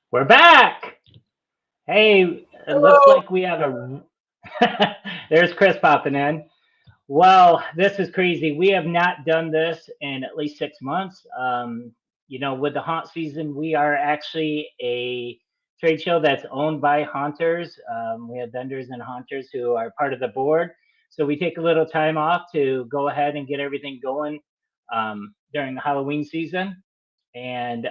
We're back. Hey, it looks Hello. like we have a. There's Chris popping in. Well, this is crazy. We have not done this in at least 6 months. With the haunt season, we are actually a trade show that's owned by haunters. We have vendors and haunters who are part of the board. So we take a little time off to go ahead and get everything going during the Halloween season. And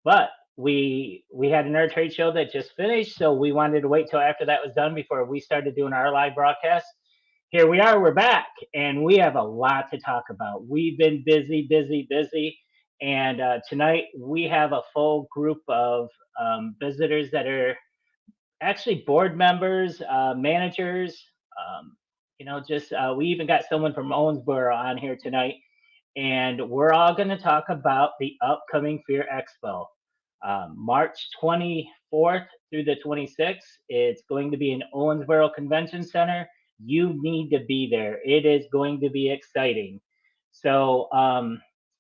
but we had another trade show that just finished, so we wanted to wait till after that was done before we started doing our live broadcast. Here we are, we're back, and we have a lot to talk about. We've been busy, busy, busy, and tonight we have a full group of visitors that are actually board members, managers. Just we even got someone from Owensboro on here tonight, and we're all going to talk about the upcoming Fear Expo. March 24th through the 26th. It's going to be in Owensboro Convention Center. You need to be there. It is going to be exciting. So,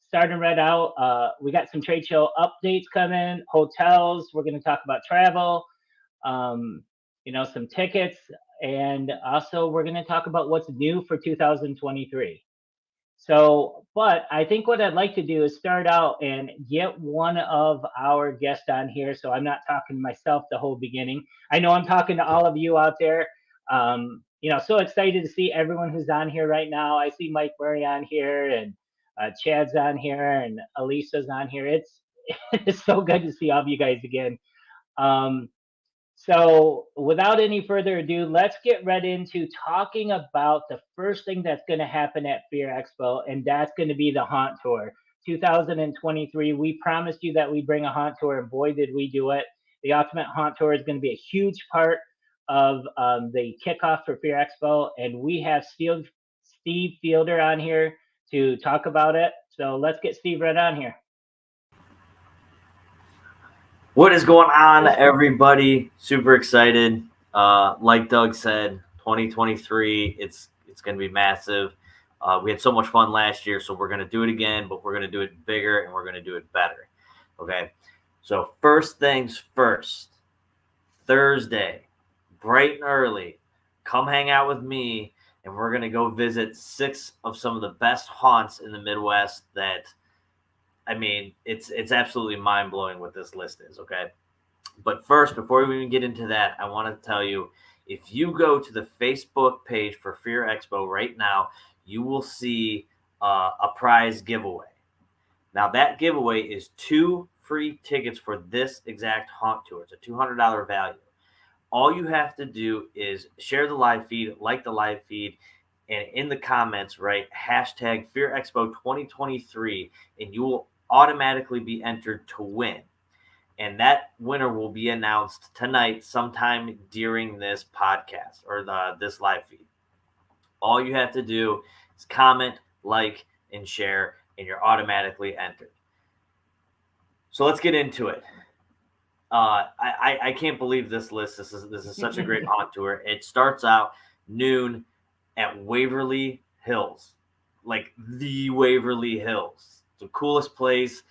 starting right out, we got some trade show updates coming, hotels. We're going to talk about travel, um, some tickets, and also we're going to talk about what's new for 2023. So, but I think what I'd like to do is start out and get one of our guests on here. So I'm not talking to myself the whole beginning. I know I'm talking to all of you out there. So excited to see everyone who's on here right now. I see Mike Murray on here, and Chad's on here, and Elisa's on here. It's it's so good to see all of you guys again. Um, so, without any further ado, let's get right into talking about the first thing that's going to happen at Fear Expo, and that's going to be the Haunt Tour. 2023, we promised you that we bring a Haunt Tour, and boy, did we do it. The Ultimate Haunt Tour is going to be a huge part of the kickoff for Fear Expo, and we have Steve Fielder on here to talk about it. So, let's get Steve right on here. What is going on, everybody? Super excited. Like Doug said, 2023, it's going to be massive. We had so much fun last year, so we're going to do it again, but we're going to do it bigger and we're going to do it better. Okay. So first things first, Thursday, bright and early, come hang out with me, and we're going to go visit 6 of some of the best haunts in the Midwest that it's absolutely mind blowing what this list is. Okay, but first, before we even get into that, I want to tell you, if you go to the Facebook page for Fear Expo right now, you will see a prize giveaway. Now that giveaway is 2 free tickets for this exact haunt tour. It's a $200 value. All you have to do is share the live feed, like the live feed, and in the comments, write hashtag Fear Expo 2023, and you will automatically be entered to win. And that winner will be announced tonight, sometime during this podcast or this live feed. All you have to do is comment, like, and share, and you're automatically entered. So let's get into it. I can't believe this list. This is such a great haunt tour. It starts out noon at Waverly Hills, like the Waverly Hills, the coolest place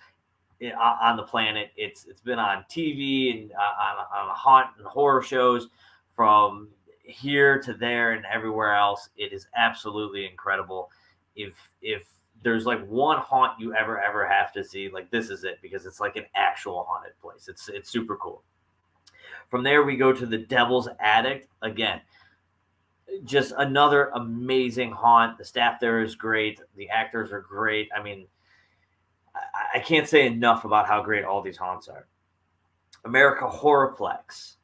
on the planet. It's been on TV and on haunt and horror shows from here to there and everywhere else. It is absolutely incredible. If there's like one haunt you ever have to see, like this is it, because it's like an actual haunted place. It's super cool. From there we go to the Devil's Attic again. Just another amazing haunt. The staff there is great. The actors are great. I can't say enough about how great all these haunts are. America Horrorplex,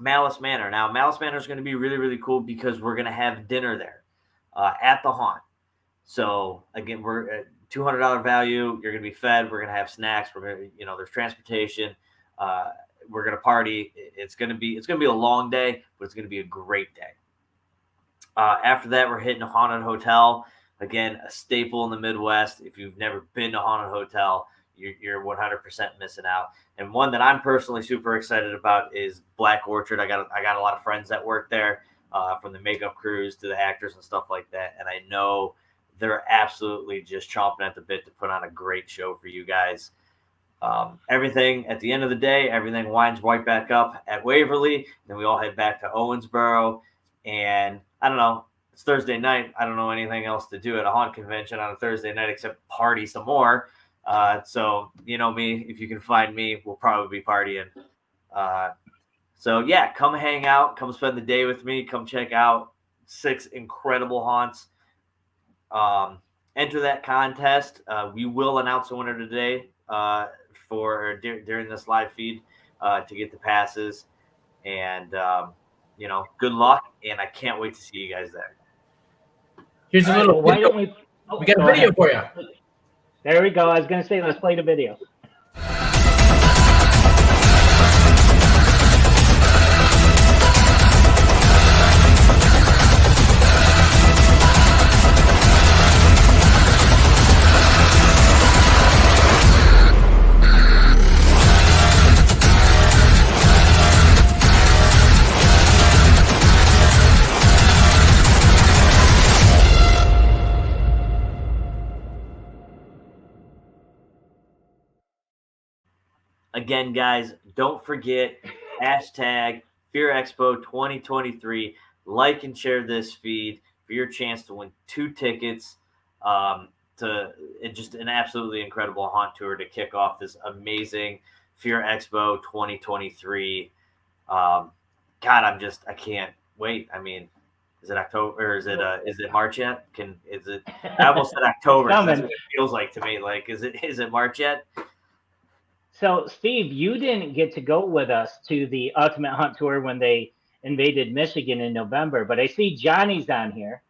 Malice Manor. Now, Malice Manor is going to be really, really cool because we're going to have dinner there at the haunt. So again, we're at $200 value. You're going to be fed. We're going to have snacks. We're going to, there's transportation. We're going to party. It's going to be a long day, but it's going to be a great day. After that, we're hitting a haunted hotel. Again, a staple in the Midwest. If you've never been to a haunted hotel, you're 100% missing out. And one that I'm personally super excited about is Black Orchard. I got a lot of friends that work there, from the makeup crews to the actors and stuff like that. And I know they're absolutely just chomping at the bit to put on a great show for you guys. Everything at the end of the day, everything winds right back up at Waverly. Then we all head back to Owensboro. And I don't know, it's Thursday night. I don't know anything else to do at a haunt convention on a Thursday night except party some more. So, you know me, if you can find me, we'll probably be partying. So, yeah, come hang out. Come spend the day with me. Come check out 6 incredible haunts. Enter that contest. We will announce the winner today during this live feed to get the passes. And, good luck. And I can't wait to see you guys there. Here's a little. Why don't we? We got a video for you. There we go. I was going to say, let's play the video. Again, guys, don't forget hashtag Fear Expo 2023. Like and share this feed for your chance to win 2 tickets to just an absolutely incredible haunt tour to kick off this amazing Fear Expo 2023. God, I can't wait. I mean, is it October or is it March yet? I almost said October. That's what it feels like to me. Like, is it March yet? So, Steve, you didn't get to go with us to the Ultimate Hunt Tour when they invaded Michigan in November, but I see Johnny's on here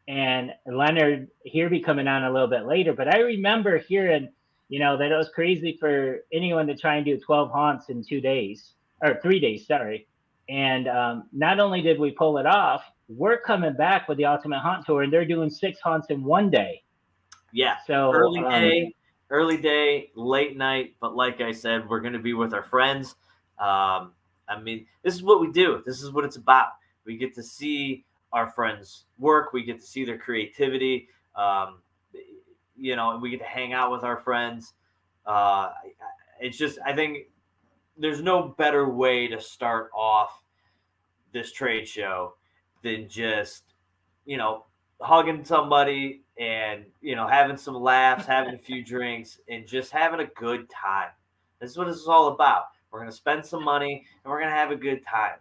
and Leonard here be coming on a little bit later. But I remember hearing, that it was crazy for anyone to try and do 12 haunts in 2 days, or 3 days, sorry. And not only did we pull it off, we're coming back with the Ultimate Hunt Tour, and they're doing 6 haunts in 1 day. Yeah. So early day, late night, but like I said, we're going to be with our friends. This is what we do. This is what it's about. We get to see our friends work. We get to see their creativity. We get to hang out with our friends. It's just, I think there's no better way to start off this trade show than just, hugging somebody and, having some laughs, having a few drinks, and just having a good time. This is what this is all about. We're going to spend some money and we're going to have a good time.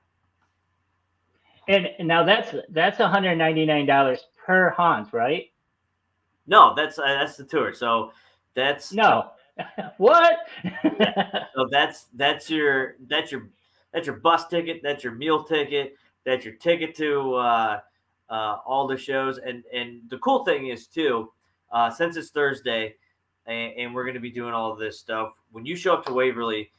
And now that's $199 per haunt, right? No, that's the tour. So that's no. What? Yeah. So that's your bus ticket. That's your meal ticket. That's your ticket to all the shows. And the cool thing is too, since it's Thursday and we're going to be doing all of this stuff, when you show up to Waverly,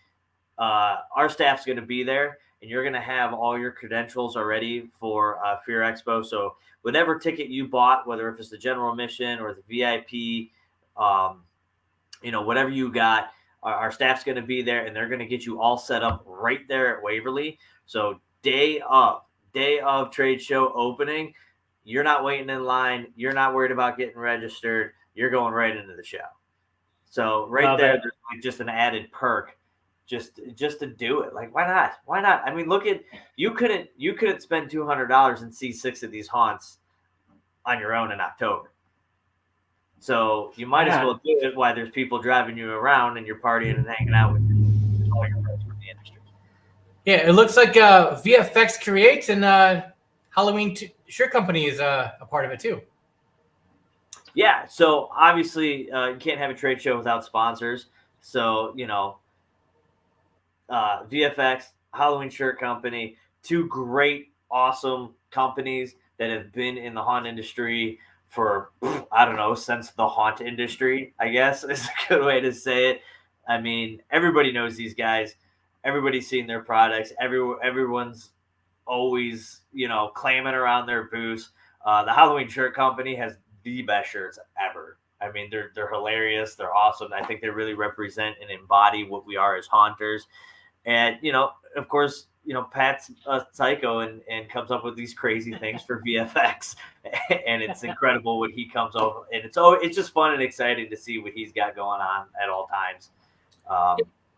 our staff's going to be there and you're going to have all your credentials already for Fear Expo. So whatever ticket you bought, whether if it's the general admission or the VIP, whatever you got, our staff's going to be there and they're going to get you all set up right there at Waverly. So day of trade show opening, you're not waiting in line. You're not worried about getting registered. You're going right into the show. So there's like just an added perk just to do it. Like, why not? Why not? I mean, look at, you couldn't spend $200 and see 6 of these haunts on your own in October. So you might as well do it while there's people driving you around and you're partying and hanging out with all your friends from the industry. Yeah, it looks like VFX Creates and Halloween Shirt Company is a part of it too. Yeah, so obviously you can't have a trade show without sponsors. So, VFX, Halloween Shirt Company, 2 great, awesome companies that have been in the haunt industry for, I don't know, since the haunt industry, I guess is a good way to say it. I mean, everybody knows these guys. Everybody's seen their products. Everyone's always, clamming around their booths. The Halloween Shirt Company has the best shirts ever. I mean, they're hilarious. They're awesome. I think they really represent and embody what we are as haunters. And, of course, Pat's a psycho and comes up with these crazy things for VFX. And it's incredible what he comes over. And it's just fun and exciting to see what he's got going on at all times.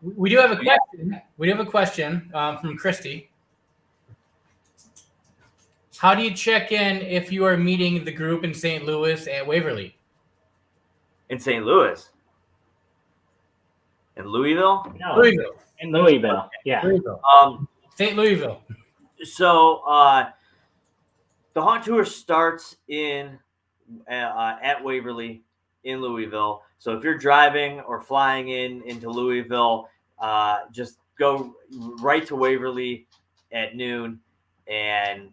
We do have a question. We do have a question from Christy. How do you check in if you are meeting the group in St. Louis at Waverly? In St. Louis? In Louisville? No, Louisville. in Louisville. Yeah. Louisville. St. Louisville. So the haunt tour starts in at Waverly in Louisville. So if you're driving or flying into Louisville, just go right to Waverly at noon, and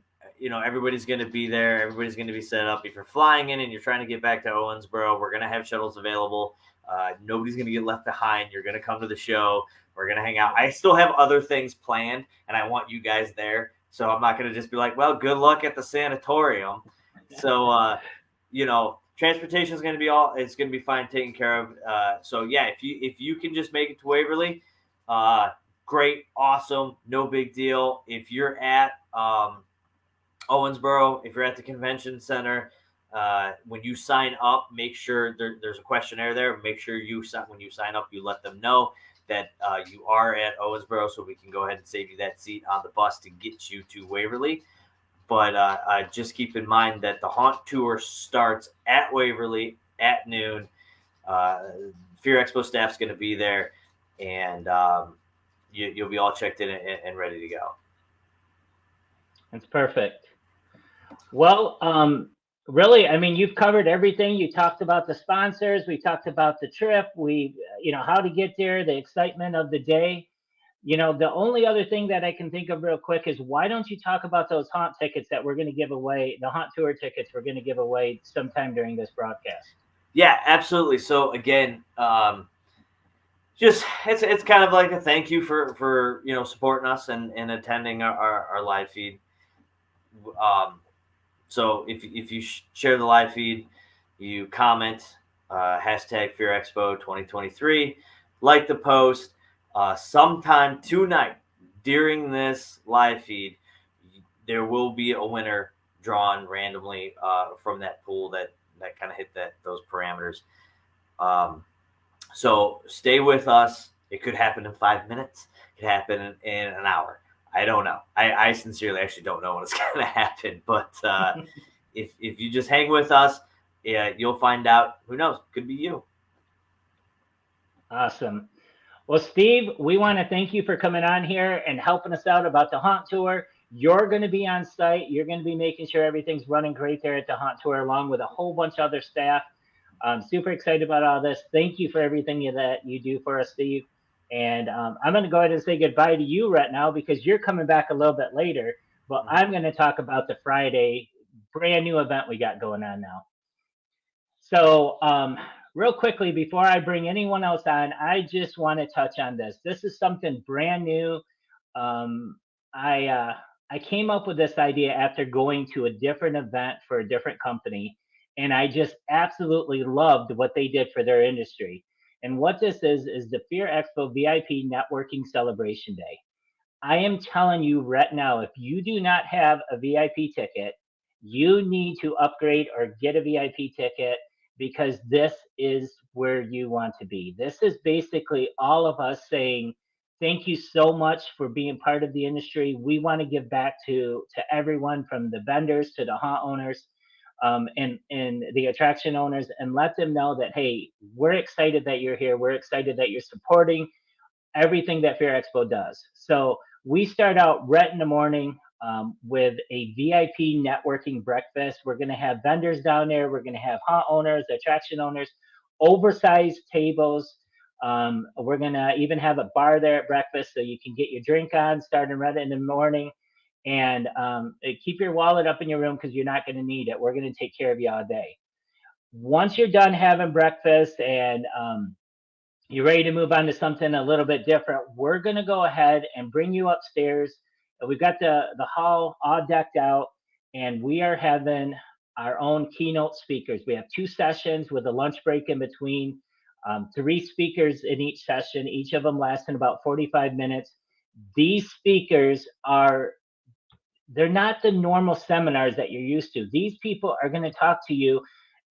everybody's going to be there. Everybody's going to be set up. If you're flying in and you're trying to get back to Owensboro, we're going to have shuttles available. Nobody's going to get left behind. You're going to come to the show. We're going to hang out. I still have other things planned, and I want you guys there. So I'm not going to just be like, well, good luck at the sanatorium. So, transportation is going to be it's going to be fine taken care of. So yeah, if you can just make it to Waverly, great, awesome, no big deal. If you're at Owensboro, if you're at the convention center, when you sign up, make sure there's a questionnaire there. Make sure when you sign up, you let them know that you are at Owensboro, so we can go ahead and save you that seat on the bus to get you to Waverly. But just keep in mind that the haunt tour starts at Waverly at noon. Fear Expo staff's going to be there, and you'll be all checked in and ready to go. That's perfect. Well, really, I mean, you've covered everything. You talked about the sponsors. We talked about the trip. How to get there, the excitement of the day. The only other thing that I can think of real quick is why don't you talk about those haunt tickets that we're going to give away, the haunt tour tickets we're going to give away sometime during this broadcast? Yeah, absolutely. So again, just it's kind of like a thank you for supporting us and attending our live feed. So if you share the live feed, you comment hashtag Fear Expo 2023, like the post. Sometime tonight during this live feed, there will be a winner drawn randomly from that pool that kind of hit those parameters. So stay with us. It could happen in 5 minutes. It could happen in an hour. I don't know. I sincerely actually don't know when it's going to happen. But if you just hang with us, you'll find out. Who knows? Could be you. Awesome. Well, Steve, we want to thank you for coming on here and helping us out about the haunt tour. You're going to be on site. You're going to be making sure everything's running great there at the haunt tour, along with a whole bunch of other staff. I'm super excited about all this. Thank you for everything that you do for us, Steve. And I'm going to go ahead and say goodbye to you right now because you're coming back a little bit later. But I'm going to talk about the Friday brand new event we got going on now. So real quickly, before I bring anyone else on, I just want to touch on this. This is something brand new. I came up with this idea after going to a different event for a different company, and I just absolutely loved what they did for their industry. And what this is the Fear Expo VIP Networking Celebration Day. I am telling you right now, if you do not have a VIP ticket, you need to upgrade or get a VIP ticket because this is where you want to be. This is basically all of us saying, thank you so much for being part of the industry. We want to give back to everyone from the vendors to the haunt owners and the attraction owners and let them know that, hey, we're excited that you're here. We're excited that you're supporting everything that Fear Expo does. So we start out right in the morning with a VIP networking breakfast. We're going to have vendors down there. We're going to have haunt owners, attraction owners, oversized tables. We're going to even have a bar there at breakfast so you can get your drink on starting right in the morning. And keep your wallet up in your room because you're not going to need it. We're going to take care of you all day. Once you're done having breakfast and you're ready to move on to something a little bit different, we're going to go ahead and bring you upstairs. We've got the hall all decked out, and we are having our own keynote speakers. We have 2 sessions with a lunch break in between, 3 speakers in each session, each of them lasting about 45 minutes. These speakers they're not the normal seminars that you're used to. These people are going to talk to you,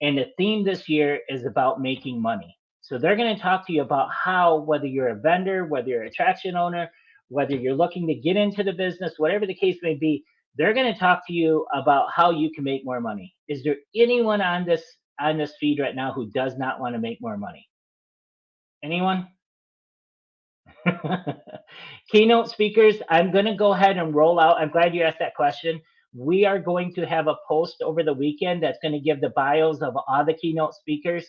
and the theme this year is about making money. So they're going to talk to you about how, whether you're a vendor, whether you're an attraction owner, whether you're looking to get into the business, whatever the case may be, they're going to talk to you about how you can make more money. Is there anyone on this feed right now who does not want to make more money? Anyone? Keynote speakers, I'm going to go ahead and roll out. I'm glad you asked that question. We are going to have a post over the weekend that's going to give the bios of all the keynote speakers.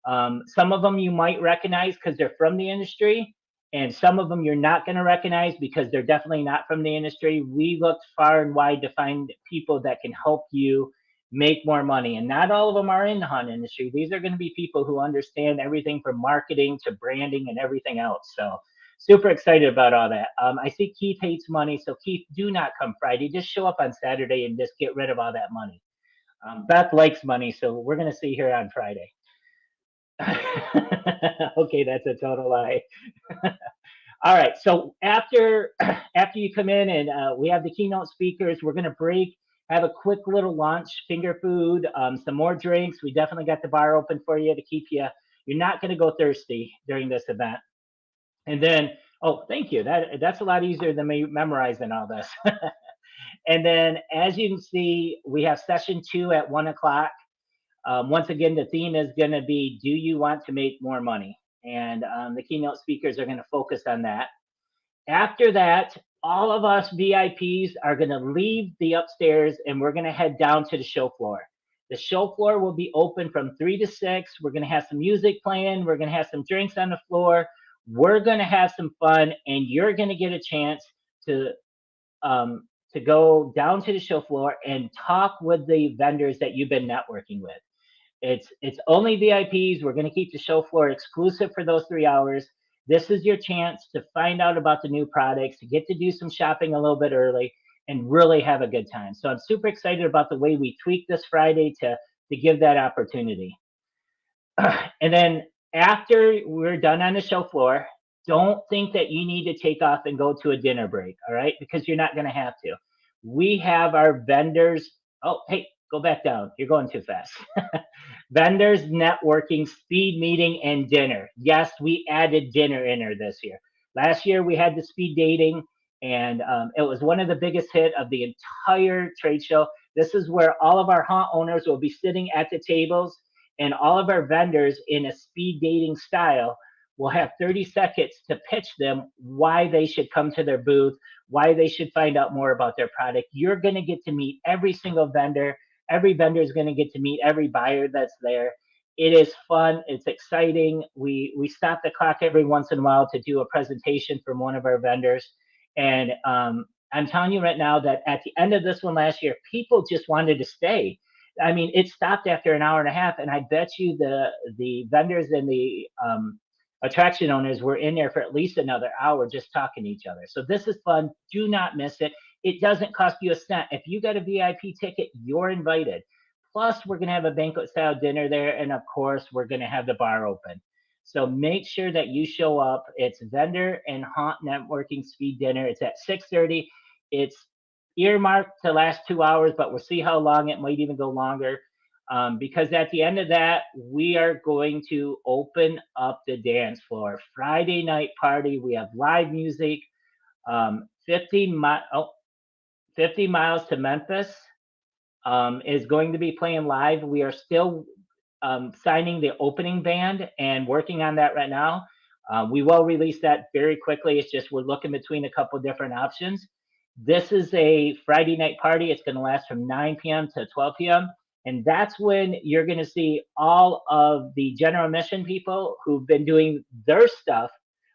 Some of them you might recognize because they're from the industry, and some of them you're not going to recognize because they're definitely not from the industry. We looked far and wide to find people that can help you make more money, and not all of them are in the hunt industry. These are going to be people who understand everything from marketing to branding and everything else. So super excited about all that. I see Keith hates money, so Keith, do not come Friday. Just show up on Saturday and just get rid of all that money. Beth likes money, so we're going to see her on Friday. Okay, that's a total lie. All right, so after you come in and we have the keynote speakers, we're going to break, have a quick little lunch, finger food, some more drinks. We definitely got the bar open for you to keep you. You're not going to go thirsty during this event. And then, oh, thank you. That's a lot easier than me memorizing all this. And then, as you can see, we have session 2 at 1 o'clock. Once again, the theme is going to be, do you want to make more money? And the keynote speakers are going to focus on that. After that, all of us VIPs are going to leave the upstairs and we're going to head down to the show floor. The show floor will be open from 3 to 6. We're going to have some music playing. We're going to have some drinks on the floor. We're going to have some fun, and you're going to get a chance to go down to the show floor and talk with the vendors that you've been networking with. It's only VIPs. We're going to keep the show floor exclusive for those 3 hours. This is your chance to find out about the new products, to get to do some shopping a little bit early, and really have a good time. So I'm super excited about the way we tweak this Friday to give that opportunity. And then after we're done on the show floor, don't think that you need to take off and go to a dinner break, all right? Because you're not going to have to. We have our vendors. Oh, hey, go back down. You're going too fast. Vendors, networking, speed meeting, and dinner. Yes, we added dinner in there this year. Last year we had the speed dating, and it was one of the biggest hit of the entire trade show. This is where all of our haunt owners will be sitting at the tables, and all of our vendors in a speed dating style will have 30 seconds to pitch them why they should come to their booth, why they should find out more about their product. You're going to get to meet every single vendor. Every vendor is going to get to meet every buyer that's there. It is fun. It's exciting. We stop the clock every once in a while to do a presentation from one of our vendors. And I'm telling you right now that at the end of this one last year, people just wanted to stay. I mean, it stopped after an hour and a half, and I bet you the vendors and the attraction owners were in there for at least another hour just talking to each other. So this is fun. Do not miss it. It doesn't cost you a cent. If you got a VIP ticket, you're invited. Plus, we're going to have a banquet style dinner there. And of course, we're going to have the bar open. So make sure that you show up. It's vendor and haunt networking speed dinner. It's at 6:30. It's earmarked to last 2 hours, but we'll see how long. It might even go longer. Because at the end of that, we are going to open up the dance floor. Friday night party. We have live music. 50 miles to Memphis is going to be playing live. We are still signing the opening band and working on that right now. We will release that very quickly. It's just we're looking between a couple different options. This is a Friday night party. It's going to last from 9 p.m. to 12 p.m. And that's when you're going to see all of the general admission people who've been doing their stuff,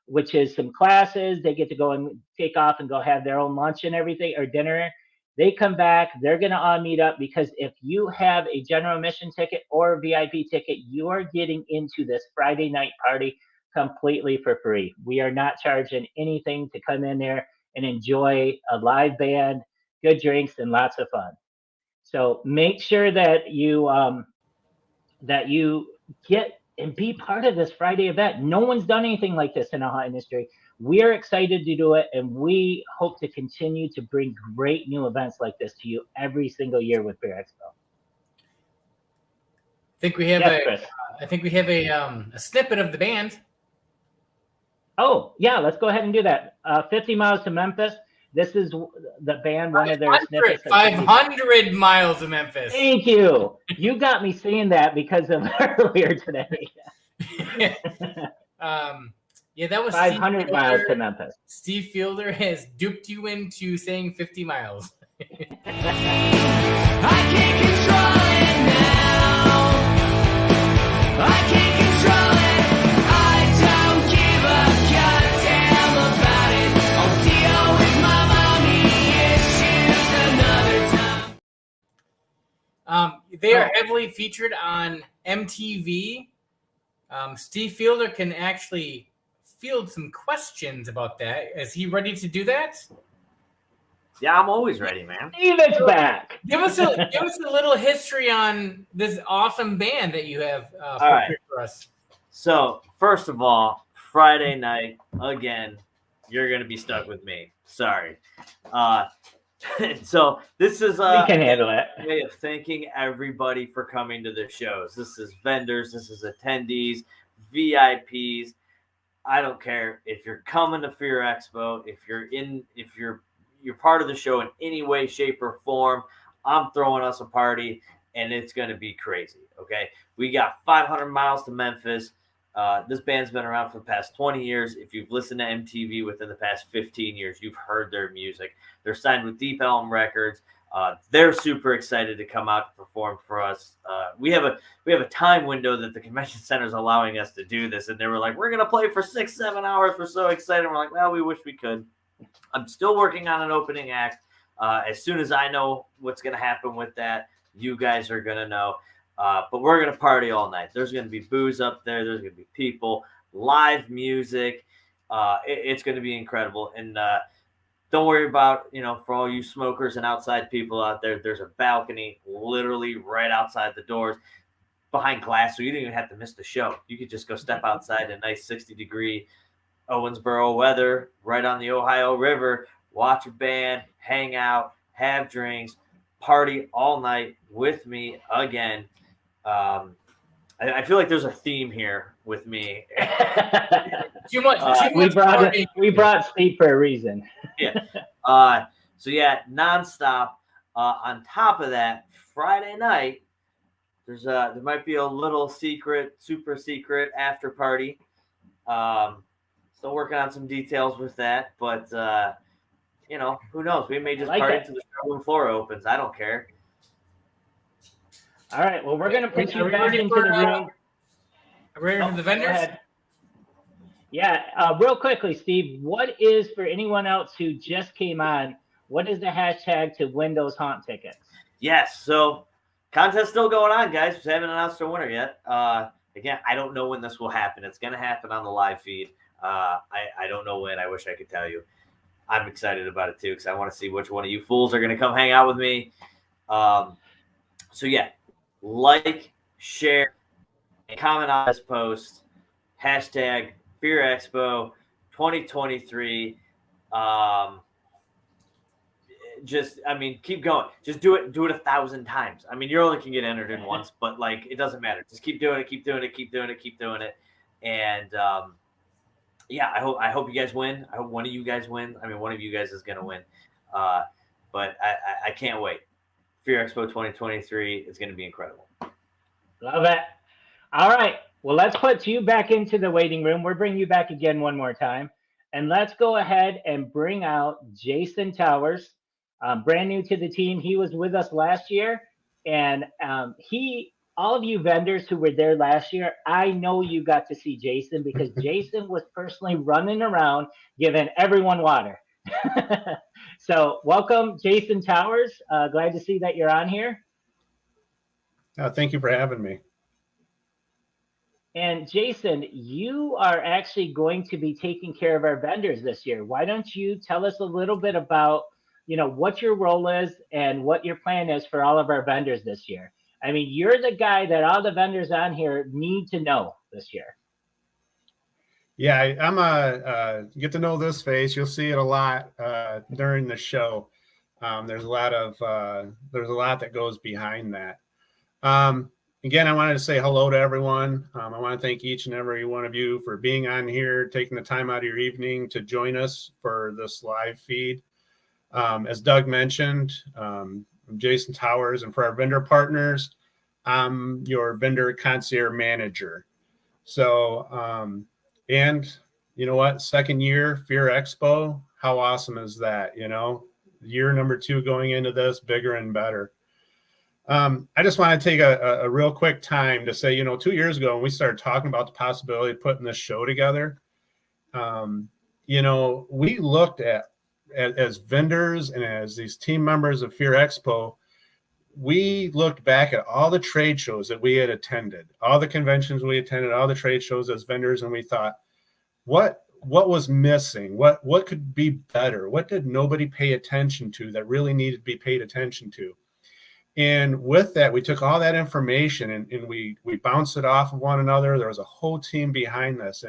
which is some classes. They get to go and take off and go have their own lunch and everything, or dinner. They come back. They're going to all meet up, because if you have a general admission ticket or a VIP ticket, you are getting into this Friday night party completely for free. We are not charging anything to come in there and enjoy a live band, good drinks, and lots of fun. So make sure that you get and be part of this Friday event. No one's done anything like this in the haunt industry. We are excited to do it, and we hope to continue to bring great new events like this to you every single year with Fear Expo. think we have Yes, Chris. I think we have a snippet of the band. Oh, yeah, let's go ahead and do that. 50 miles to Memphis. This is the band, one of their snippets. 500 miles to Memphis. Thank you. You got me saying that because of earlier today. Yeah, that was 500 miles to Memphis. Steve Fielder has duped you into saying 50 miles. I can't control it now. I can't control it. I don't give a goddamn about it. I'll deal with my mommy issues another time. They are heavily featured on MTV. Steve Fielder can actually field some questions about that. Is he ready to do that? Yeah, I'm always ready, man. Steve is back. Give us a little history on this awesome band that you have right. for us. So, first of all, Friday night, again, you're going to be stuck with me. Sorry. So, this is We can handle it. a way of thanking everybody for coming to the shows. This is vendors, this is attendees, VIPs. I don't care if you're coming to Fear Expo, if you're part of the show in any way, shape, or form. I'm throwing us a party, and it's going to be crazy, okay? We got 500 miles to Memphis. This band's been around for the past 20 years. If you've listened to MTV within the past 15 years, you've heard their music. They're signed with Deep Elm Records. They're super excited to come out to perform for us. We have a time window that the convention center is allowing us to do this, and they were like, "We're gonna play for 6-7 hours. We're so excited." We're like, "Well, we wish we could." I'm still working on an opening act. As soon as I know what's gonna happen with that, you guys are gonna know. But we're gonna party all night. There's gonna be booze up there. There's gonna be people, live music. It's gonna be incredible. And don't worry about, for all you smokers and outside people out there, there's a balcony literally right outside the doors behind glass. So you don't even have to miss the show. You could just go step outside in nice 60-degree Owensboro weather right on the Ohio River, watch a band, hang out, have drinks, party all night with me again. I feel like there's a theme here with me. Too much we brought Steve for a reason. Yeah. So yeah, nonstop. On top of that, Friday night, there might be a little super secret after party. Still working on some details with that, but who knows? We may just party until the showroom floor opens. I don't care. All right. Well, we're going to put you back into the room. Are we ready for the vendors? Yeah. Real quickly, Steve, what is, for anyone else who just came on, what is the hashtag to win those haunt tickets? Yes. So contest still going on, guys. We haven't announced our winner yet. Again, I don't know when this will happen. It's going to happen on the live feed. I don't know when. I wish I could tell you. I'm excited about it too because I want to see which one of you fools are going to come hang out with me. So yeah, like, share, and comment on this post. Hashtag Fear Expo 2023. Keep going. Just do it 1,000 times. You only can get entered in once, but it doesn't matter. Just keep doing it, keep doing it, keep doing it, keep doing it. And yeah, I hope you guys win. I hope one of you guys win. One of you guys is gonna win. But I can't wait. Fear Expo 2023 is gonna be incredible. Love it. All right. Well, let's put you back into the waiting room. We're bringing you back again one more time. And let's go ahead and bring out Jason Towers, brand new to the team. He was with us last year. And all of you vendors who were there last year, I know you got to see Jason because Jason was personally running around giving everyone water. So welcome, Jason Towers. Glad to see that you're on here. Thank you for having me. And Jason, you are actually going to be taking care of our vendors this year. Why don't you tell us a little bit about, what your role is and what your plan is for all of our vendors this year? You're the guy that all the vendors on here need to know this year. Yeah, I'm get to know this face. You'll see it a lot during the show. There's a lot that goes behind that. again, I wanted to say hello to everyone. I want to thank each and every one of you for being on here, taking the time out of your evening to join us for this live feed. As Doug mentioned, I'm Jason Towers, and for our vendor partners, I'm your vendor concierge manager. So, and you know what? Second year, Fear Expo. How awesome is that? You know, year number 2 going into this, bigger and better. I just want to take a real quick time to say, 2 years ago when we started talking about the possibility of putting this show together, we looked at as vendors and as these team members of Fear Expo, we looked back at all the trade shows that we had attended, all the conventions we attended, all the trade shows as vendors, and we thought, what was missing? What could be better? What did nobody pay attention to that really needed to be paid attention to? And with that, we took all that information and we bounced it off of one another. There was a whole team behind this.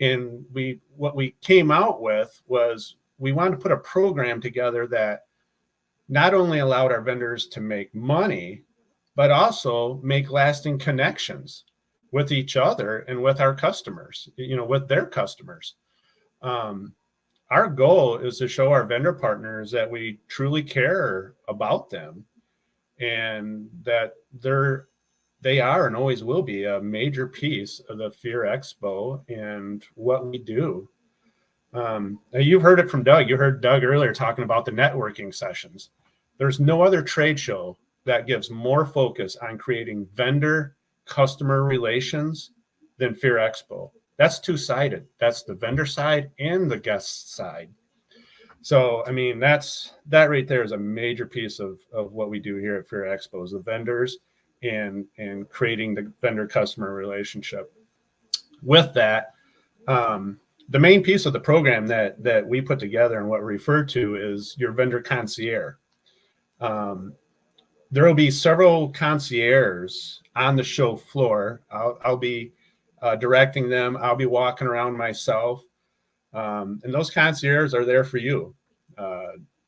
And what we came out with was we wanted to put a program together that not only allowed our vendors to make money, but also make lasting connections with each other and with our customers, with their customers. Our goal is to show our vendor partners that we truly care about them and that they are and always will be a major piece of the Fear Expo and what we do. You've heard it from Doug. You heard Doug earlier talking about the networking sessions. There's no other trade show that gives more focus on creating vendor customer relations than Fear Expo. That's two-sided. That's the vendor side and the guest side. So, I mean, that right there is a major piece of what we do here at Fear Expo is the vendors and creating the vendor customer relationship. With that, the main piece of the program that we put together and what we refer to is your vendor concierge. There will be several concierges on the show floor. I'll be directing them. I'll be walking around myself. And those concierges are there for you.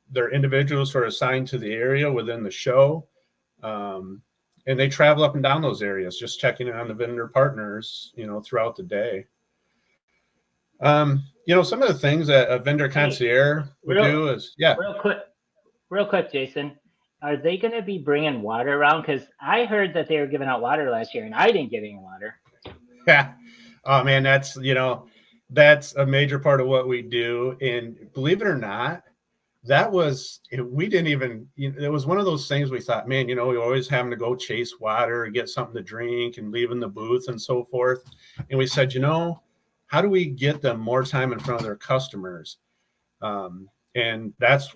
They're individuals who are assigned to the area within the show. And they travel up and down those areas, just checking in on the vendor partners, throughout the day. Some of the things that a vendor concierge would do is, Real quick, Jason, are they going to be bringing water around? Because I heard that they were giving out water last year, and I didn't get any water. Yeah. Oh man, that's a major part of what we do. And believe it or not, we didn't even, it was one of those things we thought, man, we always having to go chase water or get something to drink and leave in the booth and so forth. And we said, how do we get them more time in front of their customers? And that's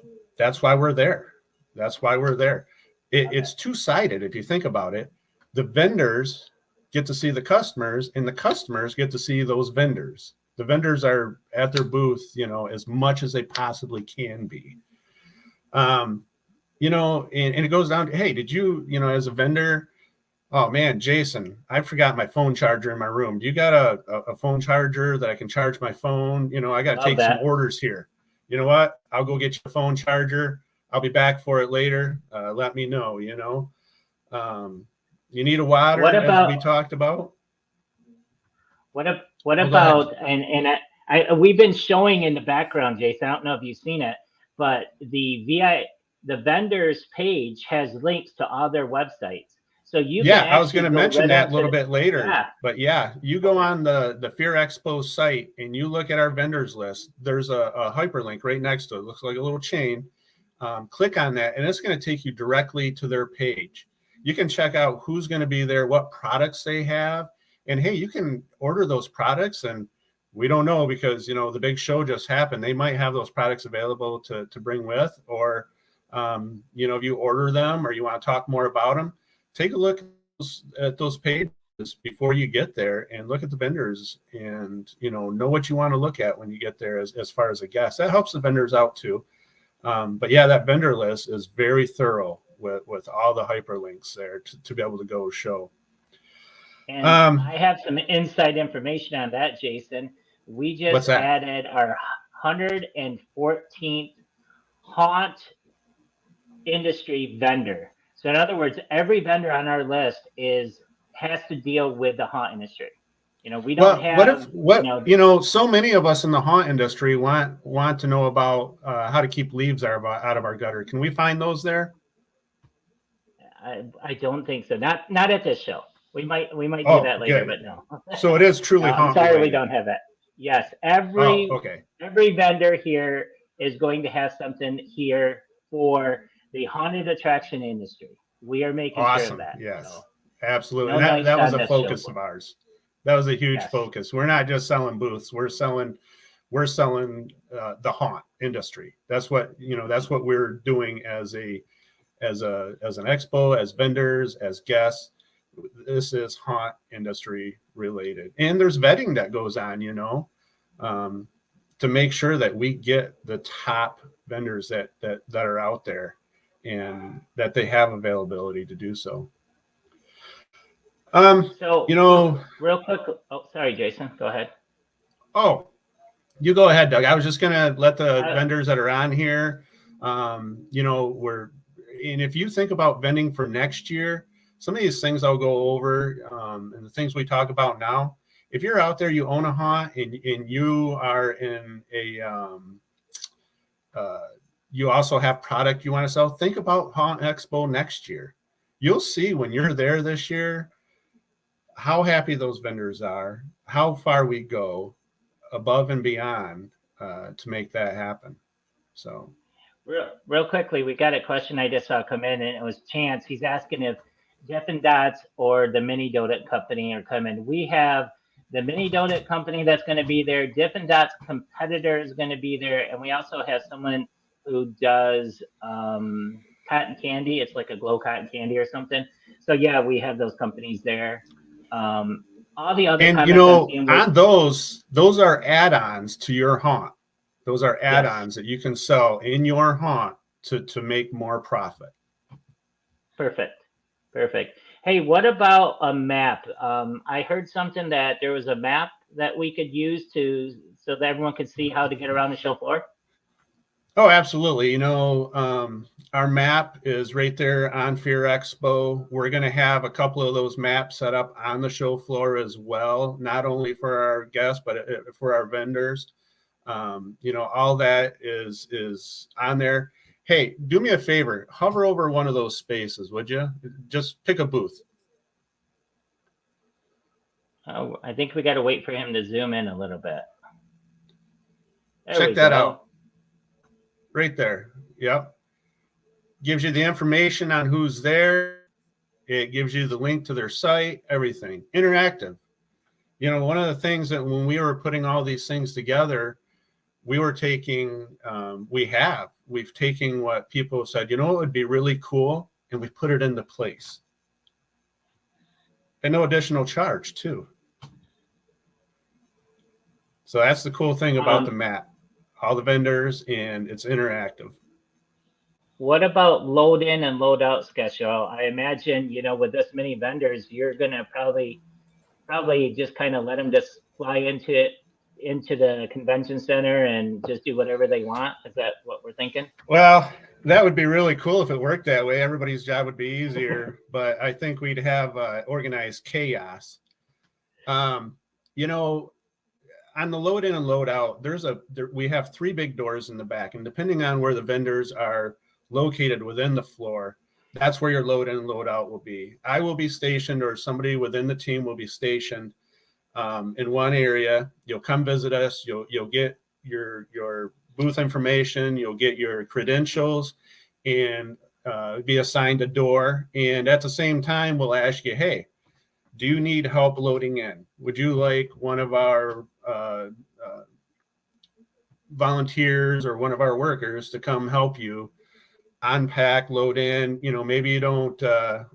why we're there. That's why we're there. It's two-sided. If you think about it, the vendors get to see the customers and the customers get to see those vendors. The vendors are at their booth, as much as they possibly can be. And it goes down to, hey, did you, as a vendor, oh man, Jason, I forgot my phone charger in my room. Do you got a phone charger that I can charge my phone? I got to take some orders here. You know what? I'll go get your phone charger. I'll be back for it later. Let me know, you need a water, as we talked about. What about, and we've been showing in the background, Jason, I don't know if you've seen it, but the vendors page has links to all their websites. So I was going to mention that a little bit later. Yeah. But you go on the Fear Expo site and you look at our vendors list. There's a hyperlink right next to it. It looks like a little chain. Click on that and it's going to take you directly to their page. You can check out who's going to be there, what products they have. And hey, you can order those products, and we don't know because, the big show just happened. They might have those products available to bring with, or, if you order them or you want to talk more about them, take a look at those pages before you get there and look at the vendors and, know what you want to look at when you get there as far as a guest. That helps the vendors out too. But that vendor list is very thorough with all the hyperlinks there to be able to go show. And I have some inside information on that, Jason. We just added our 114th haunt industry vendor. So in other words, every vendor on our list has to deal with the haunt industry. We don't Well, have, so many of us in the haunt industry want to know about how to keep leaves out of our gutter. Can we find those there? I don't think so. Not at this show. We might do Oh, that later, good. but no. So it is truly No, I'm haunt sorry, we related. don't have that. Yes, Oh, okay. every vendor here is going to have something here for the haunted attraction industry. We are making sure of Awesome. that. Yes, So, absolutely. no And nights that was on a this show focus floor. of ours. That was a huge Yes. focus. We're not just selling booths. We're selling the haunt industry. That's what we're doing as an expo, as vendors, as guests. This is haunt industry related, and there's vetting that goes on, to make sure that we get the top vendors that are out there, and that they have availability to do so. So real quick. Oh, sorry, Jason. Go ahead. Oh, you go ahead, Doug. I was just gonna let the I- vendors that are on here, and if you think about vending for next year, some of these things I'll go over, and the things we talk about now. If you're out there, you own a haunt, and you are in you also have product you want to sell, think about Haunt Expo next year. You'll see when you're there this year how happy those vendors are, how far we go above and beyond to make that happen. So real quickly, we got a question I just saw come in, and it was Chance. He's asking if Jeff and Dots or the Mini Donut Company are coming. We have the Mini Donut Company that's going to be there. Dippin' Dots competitor is going to be there, and we also have someone who does cotton candy. It's like a glow cotton candy or something. So yeah, we have those companies there. All the other and on those are add-ons to your haunt. Those are add-ons that you can sell in your haunt to make more profit. Perfect. Hey, what about a map? I heard something that there was a map that we could use so that everyone could see how to get around the show floor. Oh, absolutely. Our map is right there on Fear Expo. We're going to have a couple of those maps set up on the show floor as well, not only for our guests, but for our vendors. All that is on there. Hey, do me a favor, hover over one of those spaces, would you? Just pick a booth. Oh, I think we got to wait for him to zoom in a little bit. Check that out. Right there. Yep. Gives you the information on who's there. It gives you the link to their site, everything. Interactive. One of the things that when we were putting all these things together, we were taking, we've taken what people said, it would be really cool, and we put it into place. And no additional charge, too. So that's the cool thing about the map. All the vendors, and it's interactive. What about load in and load out schedule? I imagine, with this many vendors, you're going to probably just kind of let them just fly into the convention center and just do whatever they want. Is that what we're thinking? Well, that would be really cool if it worked that way. Everybody's job would be easier, but I think we'd have organized chaos. On the load in and load out, we have 3 big doors in the back, and depending on where the vendors are located within the floor, that's where your load in and load out will be. I will be stationed, or somebody within the team will be stationed in one area. You'll come visit us. You'll get your booth information. You'll get your credentials, and be assigned a door. And at the same time, we'll ask you, hey, do you need help loading in? Would you like one of our volunteers or one of our workers to come help you unpack, load in? Maybe you don't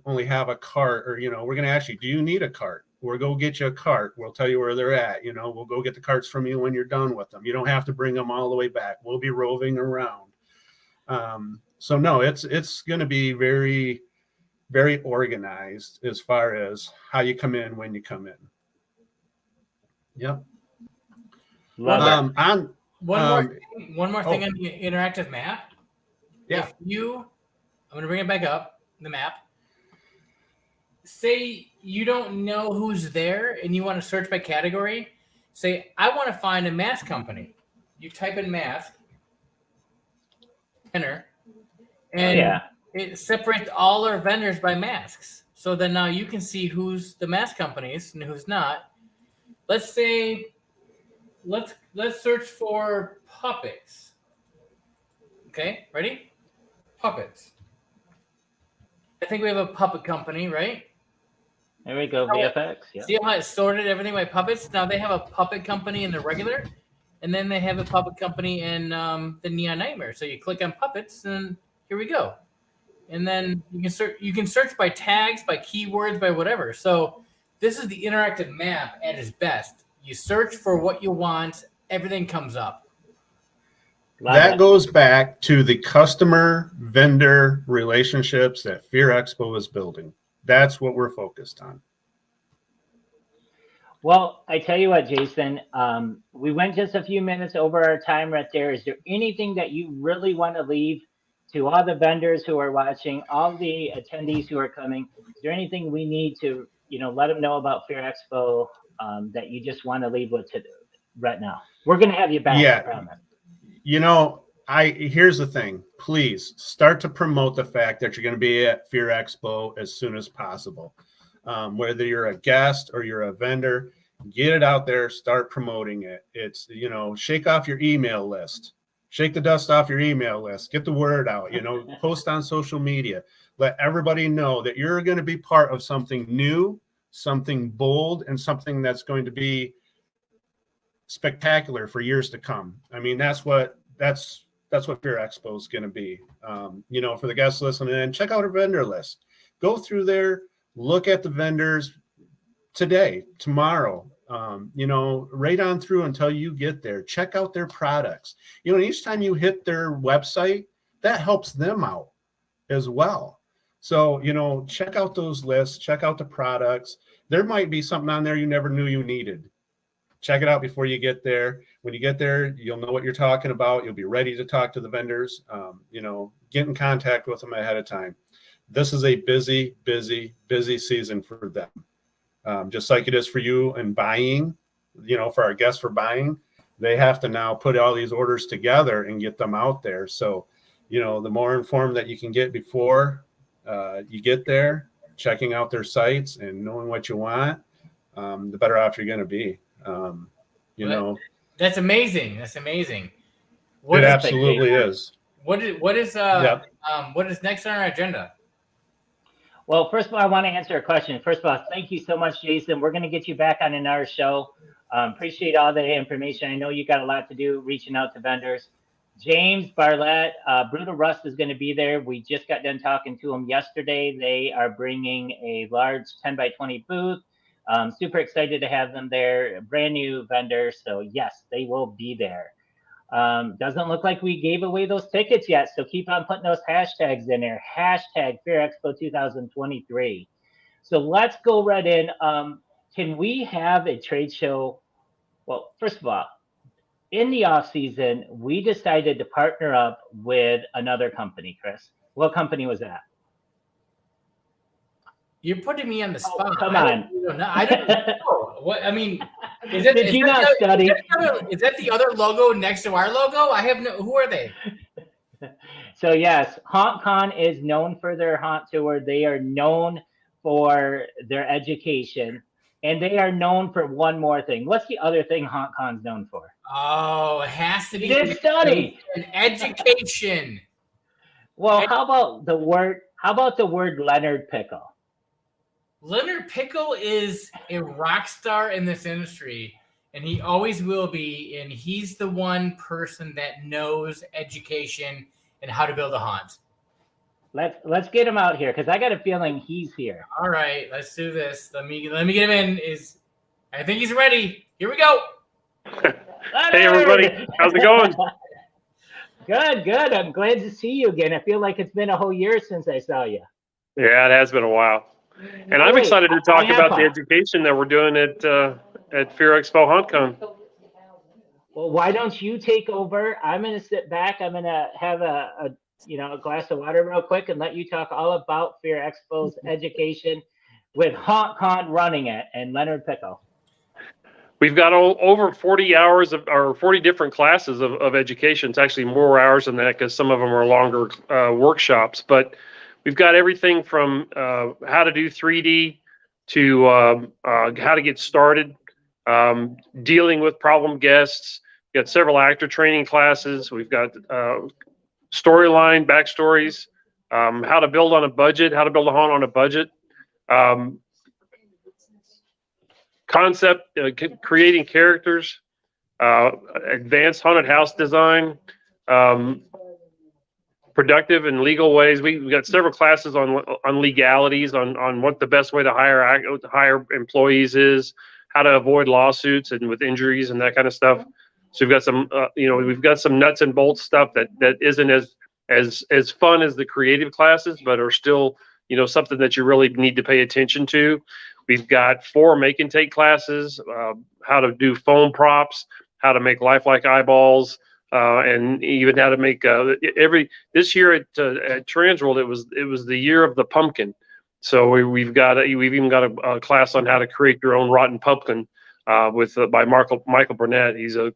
only have a cart, or we're going to ask you, do you need a cart? We'll go get you a cart. We'll tell you where they're at. We'll go get the carts from you when you're done with them. You don't have to bring them all the way back. We'll be roving around. So no, it's going to be very, very organized as far as how you come in, when you come in. Yep. Love it. One more thing on the interactive map. Yeah. I'm going to bring it back up. the map. Say you don't know who's there and you want to search by category. Say, I want to find a mask company. You type in mask, enter, and it separates all our vendors by masks. So then now you can see who's the mask companies and who's not. Let's say, let's search for puppets. Okay, ready? Puppets. I think we have a puppet company, right? There we go, VFX. Yeah. See how it sorted everything by puppets? Now they have a puppet company in the regular, and then they have a puppet company in the Neon Nightmare. So you click on puppets, and here we go. And then you can search by tags, by keywords, by whatever. So this is the interactive map at its best. You search for what you want, everything comes up. That goes back to the customer vendor relationships that Fear Expo is building. That's what we're focused on. Well, I tell you what, Jason, we went just a few minutes over our time right there. Is there anything that you really want to leave to all the vendors who are watching, all the attendees who are coming? Is there anything we need to, let them know about Fear Expo that you just want to leave with right now? We're going to have you back. Yeah. I promise. Here's the thing. Please start to promote the fact that you're going to be at Fear Expo as soon as possible. Whether you're a guest or you're a vendor, get it out there, start promoting it. It's, shake off your email list, shake the dust off your email list, get the word out, post on social media, let everybody know that you're going to be part of something new, something bold, and something that's going to be spectacular for years to come. I mean, that's what Fear Expo is going to be. For the guests listening in, check out our vendor list. Go through there, look at the vendors today, tomorrow, right on through until you get there. Check out their products. Each time you hit their website, that helps them out as well. So, check out those lists, check out the products. There might be something on there you never knew you needed. Check it out before you get there. When you get there, you'll know what you're talking about. You'll be ready to talk to the vendors. Get in contact with them ahead of time. This is a busy, busy, busy season for them. Just like it is for you and buying, for our guests for buying, they have to now put all these orders together and get them out there. So, the more informed that you can get before you get there, checking out their sites and knowing what you want, the better off you're going to be. That's amazing. That's amazing. It absolutely is. What is next on our agenda? Well, first of all, I want to answer a question. First of all, thank you so much, Jason. We're going to get you back on another show. Appreciate all the information. I know you got a lot to do reaching out to vendors. James Barlett, Brutal Rust is going to be there. We just got done talking to them yesterday. They are bringing a large 10 by 20 booth. Super excited to have them there. Brand new vendor. So yes, they will be there. Doesn't look like we gave away those tickets yet. So keep on putting those hashtags in there. Hashtag Fear Expo 2023. So let's go right in. Can we have a trade show? Well, first of all, in the off season, we decided to partner up with another company, Chris. What company was that? You're putting me on the spot. Oh, come on. I don't know. What I mean, Did you not study? Is that the other logo next to our logo? I have no. Who are they? So yes, HauntCon is known for their haunt tour. They are known for their education, and they are known for one more thing. What's the other thing HauntCon's known for? Oh, it has to be study. An education. Well, how about the word Leonard Pickle? Leonard Pickle is a rock star in this industry, and he always will be. And he's the one person that knows education and how to build a haunt. Let's get him out here because I got a feeling he's here. All right, let's do this. Let me get him in. I think he's ready. Here we go. Hey everybody, how's it going? Good. I'm glad to see you again. I feel like it's been a whole year since I saw you. Yeah, it has been a while. And I'm excited to talk about the education that we're doing at Fear Expo HauntCon. Well, why don't you take over? I'm going to sit back. I'm going to have a a glass of water real quick and let you talk all about Fear Expo's education with HauntCon running it and Leonard Pickle. We've got over 40 hours or 40 different classes of education. It's actually more hours than that because some of them are longer workshops. But we've got everything from how to do 3D to how to get started, dealing with problem guests. We've got several actor training classes. We've got storyline, backstories, how to build on a budget, how to build a haunt on a budget. Concept, creating characters, advanced haunted house design, productive and legal ways. We've got several classes on legalities, on what the best way to hire employees is, how to avoid lawsuits and with injuries and that kind of stuff. So we've got some, we've got some nuts and bolts stuff that isn't as fun as the creative classes, but are still, something that you really need to pay attention to. We've got 4 make and take classes, how to do foam props, how to make lifelike eyeballs, and even how to make this year at Transworld, it was the year of the pumpkin. So we've even got a class on how to create your own rotten pumpkin by Michael Burnett. He's a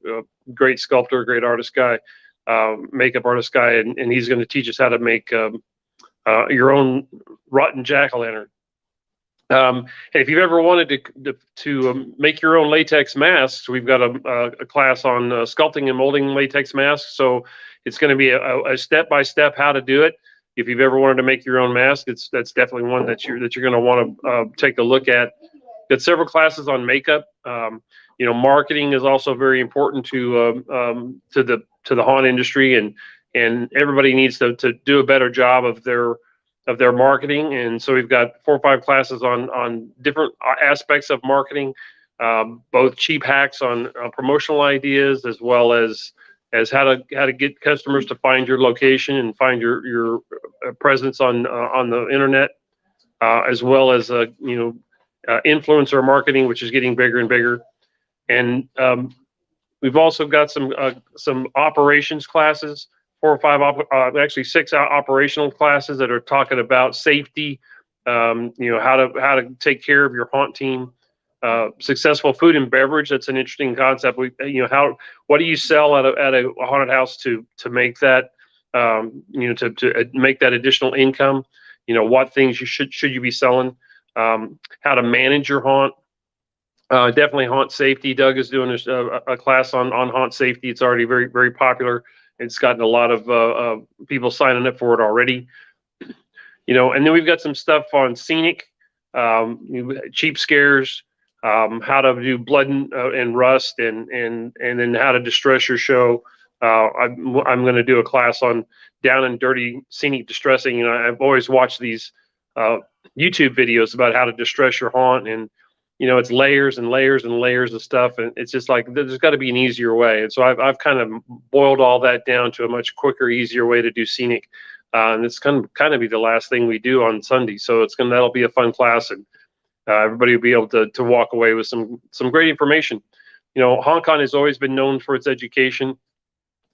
great sculptor, great artist guy, makeup artist guy, and he's going to teach us how to make your own rotten jack-o'-lantern. If you've ever wanted to make your own latex masks, we've got a class on sculpting and molding latex masks. So it's going to be a step-by-step how to do it. If you've ever wanted to make your own mask, that's definitely one that you're going to want to take a look at. Got several classes on makeup. Marketing is also very important to the haunt industry, and everybody needs to do a better job of their marketing. And so we've got 4 or 5 classes on different aspects of marketing, both cheap hacks on promotional ideas, as well as how to get customers to find your location and find your presence on the internet, as well as influencer marketing, which is getting bigger and bigger. And we've also got some operations classes, 4 or 5, actually 6 operational classes that are talking about safety, how to take care of your haunt team, successful food and beverage. That's an interesting concept. What do you sell at a haunted house to make that, to make that additional income? What things should you be selling? How to manage your haunt. Definitely haunt safety. Doug is doing a class on haunt safety. It's already very, very popular. It's gotten a lot of people signing up for it already. And then we've got some stuff on scenic, cheap scares, how to do blood and rust, and then how to distress your show. I'm going to do a class on down and dirty scenic distressing. I've always watched these YouTube videos about how to distress your haunt, and it's layers and layers and layers of stuff, and it's just like there's got to be an easier way. And so I've kind of boiled all that down to a much quicker, easier way to do scenic, and it's kind of be the last thing we do on Sunday. So that'll be a fun class, and everybody will be able to walk away with some great information. HauntCon has always been known for its education,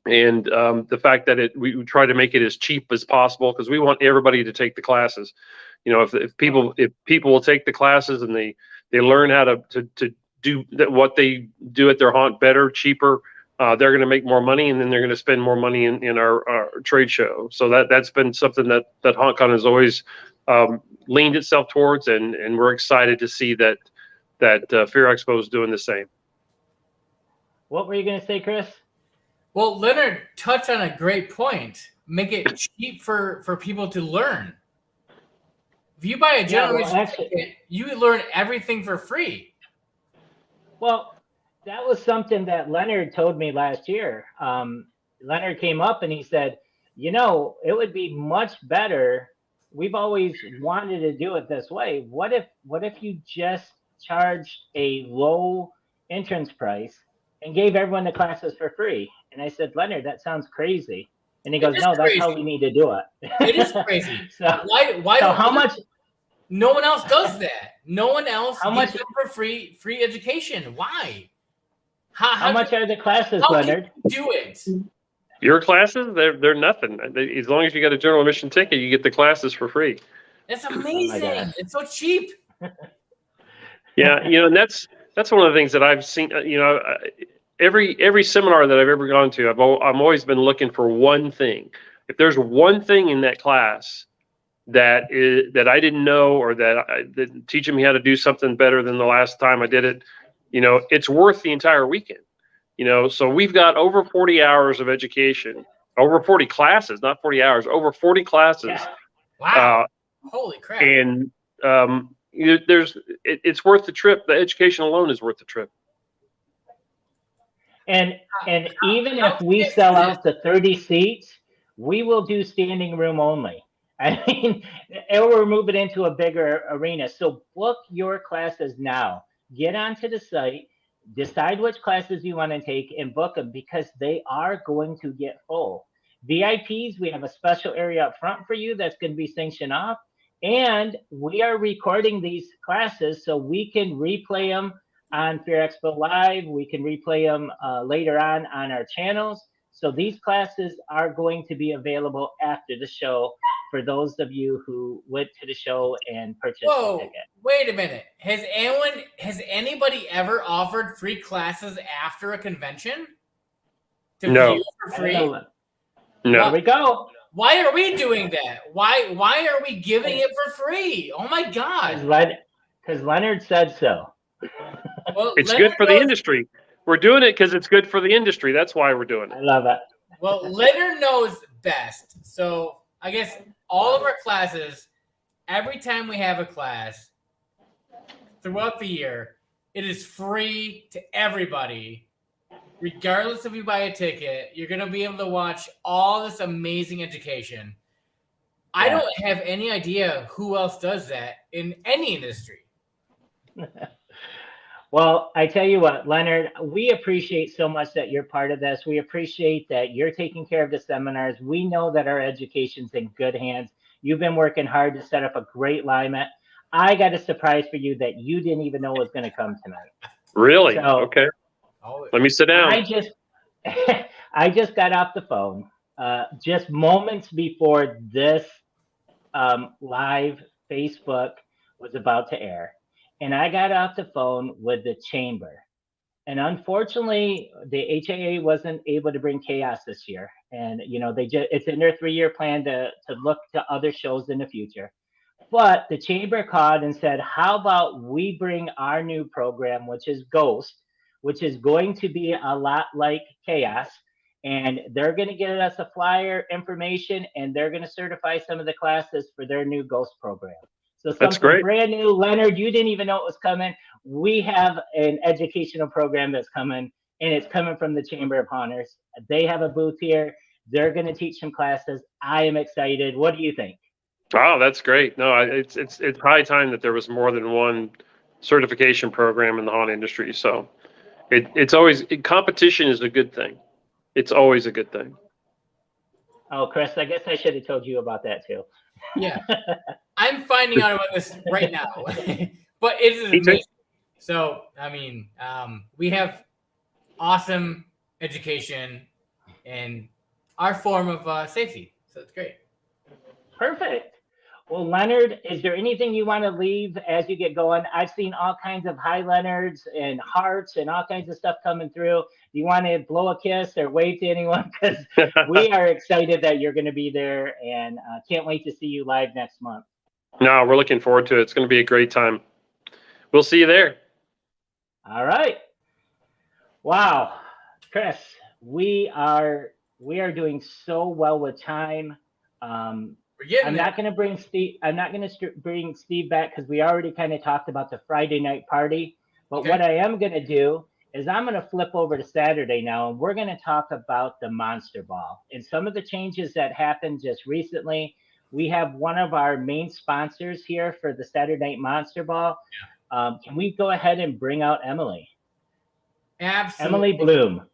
and the fact that we try to make it as cheap as possible, because we want everybody to take the classes. If people will take the classes and they learn how to do what they do at their haunt better, cheaper, they're going to make more money, and then they're going to spend more money in our trade show. So that's been something that HauntCon has always leaned itself towards, and we're excited to see that Fear Expo is doing the same. What were you going to say, Chris? Well, Leonard touched on a great point. Make it cheap for people to learn. If you buy a general ticket, you learn everything for free. Well, that was something that Leonard told me last year. Leonard came up and he said, it would be much better. We've always wanted to do it this way. What if you just charged a low entrance price and gave everyone the classes for free? And I said, Leonard, that sounds crazy. And he goes, no, that's how we need to do it. It is crazy. So why so how much? No one else does that. No one else gives them for free education. Why? How much are the classes, Leonard? Do it. Your classes, they're nothing. As long as you got a general admission ticket, you get the classes for free. That's amazing. It's so cheap. Yeah, and that's one of the things that I've seen. Every seminar that I've ever gone to, I've always been looking for one thing. If there's one thing in that class that I didn't know, or that teaching me how to do something better than the last time I did it, it's worth the entire weekend. So we've got over 40 hours of education, over 40 classes, not 40 hours, over 40 classes. Yeah. Wow. Holy crap. And it's worth the trip. The education alone is worth the trip. And even if we sell out the 30 seats, we will do standing room only. I mean, and we're moving into a bigger arena. So book your classes now. Get onto the site, decide which classes you want to take, and book them, because they are going to get full. VIPs, we have a special area up front for you that's going to be sanctioned off. And we are recording these classes so we can replay them on Fear Expo Live. We can replay them later on our channels. So these classes are going to be available after the show for those of you who went to the show and purchased a ticket. Wait a minute. Has anybody ever offered free classes after a convention? No. View for free? No. There we go. Why are we doing that? Why are we giving it for free? Oh my God. Because Leonard said so. Well, it's good for the industry. We're doing it because it's good for the industry. That's why we're doing it. I love it. Well, Leonard knows best. So I guess all of our classes, every time we have a class throughout the year, it is free to everybody. Regardless if you buy a ticket, you're going to be able to watch all this amazing education. I don't have any idea who else does that in any industry. Well, I tell you what, Leonard, we appreciate so much that you're part of this. We appreciate that you're taking care of the seminars. We know that our education's in good hands. You've been working hard to set up a great alignment. I got a surprise for you that you didn't even know was going to come tonight. Really? So, okay. Let me sit down. I just got off the phone just moments before this live Facebook was about to air. And I got off the phone with the chamber. And unfortunately, the HAA wasn't able to bring chaos this year. And, it's in their 3-year plan to look to other shows in the future. But the chamber called and said, how about we bring our new program, which is Ghost, which is going to be a lot like Chaos. And they're going to get us a flyer information, and they're going to certify some of the classes for their new Ghost program. So that's great. Brand new. Leonard, you didn't even know it was coming. We have an educational program that's coming, and it's coming from the Chamber of Hunters. They have a booth here. They're going to teach some classes. I am excited. What do you think? Oh, that's great. No, it's high time that there was more than one certification program in the haunt industry. So it's always, competition is a good thing. It's always a good thing. Oh, Chris, I guess I should have told you about that too. Yeah. I'm finding out about this right now, but it is amazing. So, I mean, we have awesome education and our form of safety. So it's great. Perfect. Well, Leonard, is there anything you want to leave as you get going? I've seen all kinds of hi Leonards and hearts and all kinds of stuff coming through. Do you want to blow a kiss or wave to anyone? Because we are excited that you're going to be there, and can't wait to see you live next month. No, we're looking forward to it. It's going to be a great time. We'll see you there. All right. Wow, Chris, we are doing so well with time. I'm not going to bring Steve. I'm not going to bring Steve back because we already kind of talked about the Friday night party. But Okay. what I am going to do is I'm going to flip over to Saturday now, and we're going to talk about the Monster Ball and some of the changes that happened just recently. We have one of our main sponsors here for the Saturday Night Monster Ball. Can we go ahead and bring out Emily? Absolutely. Emily Bloom.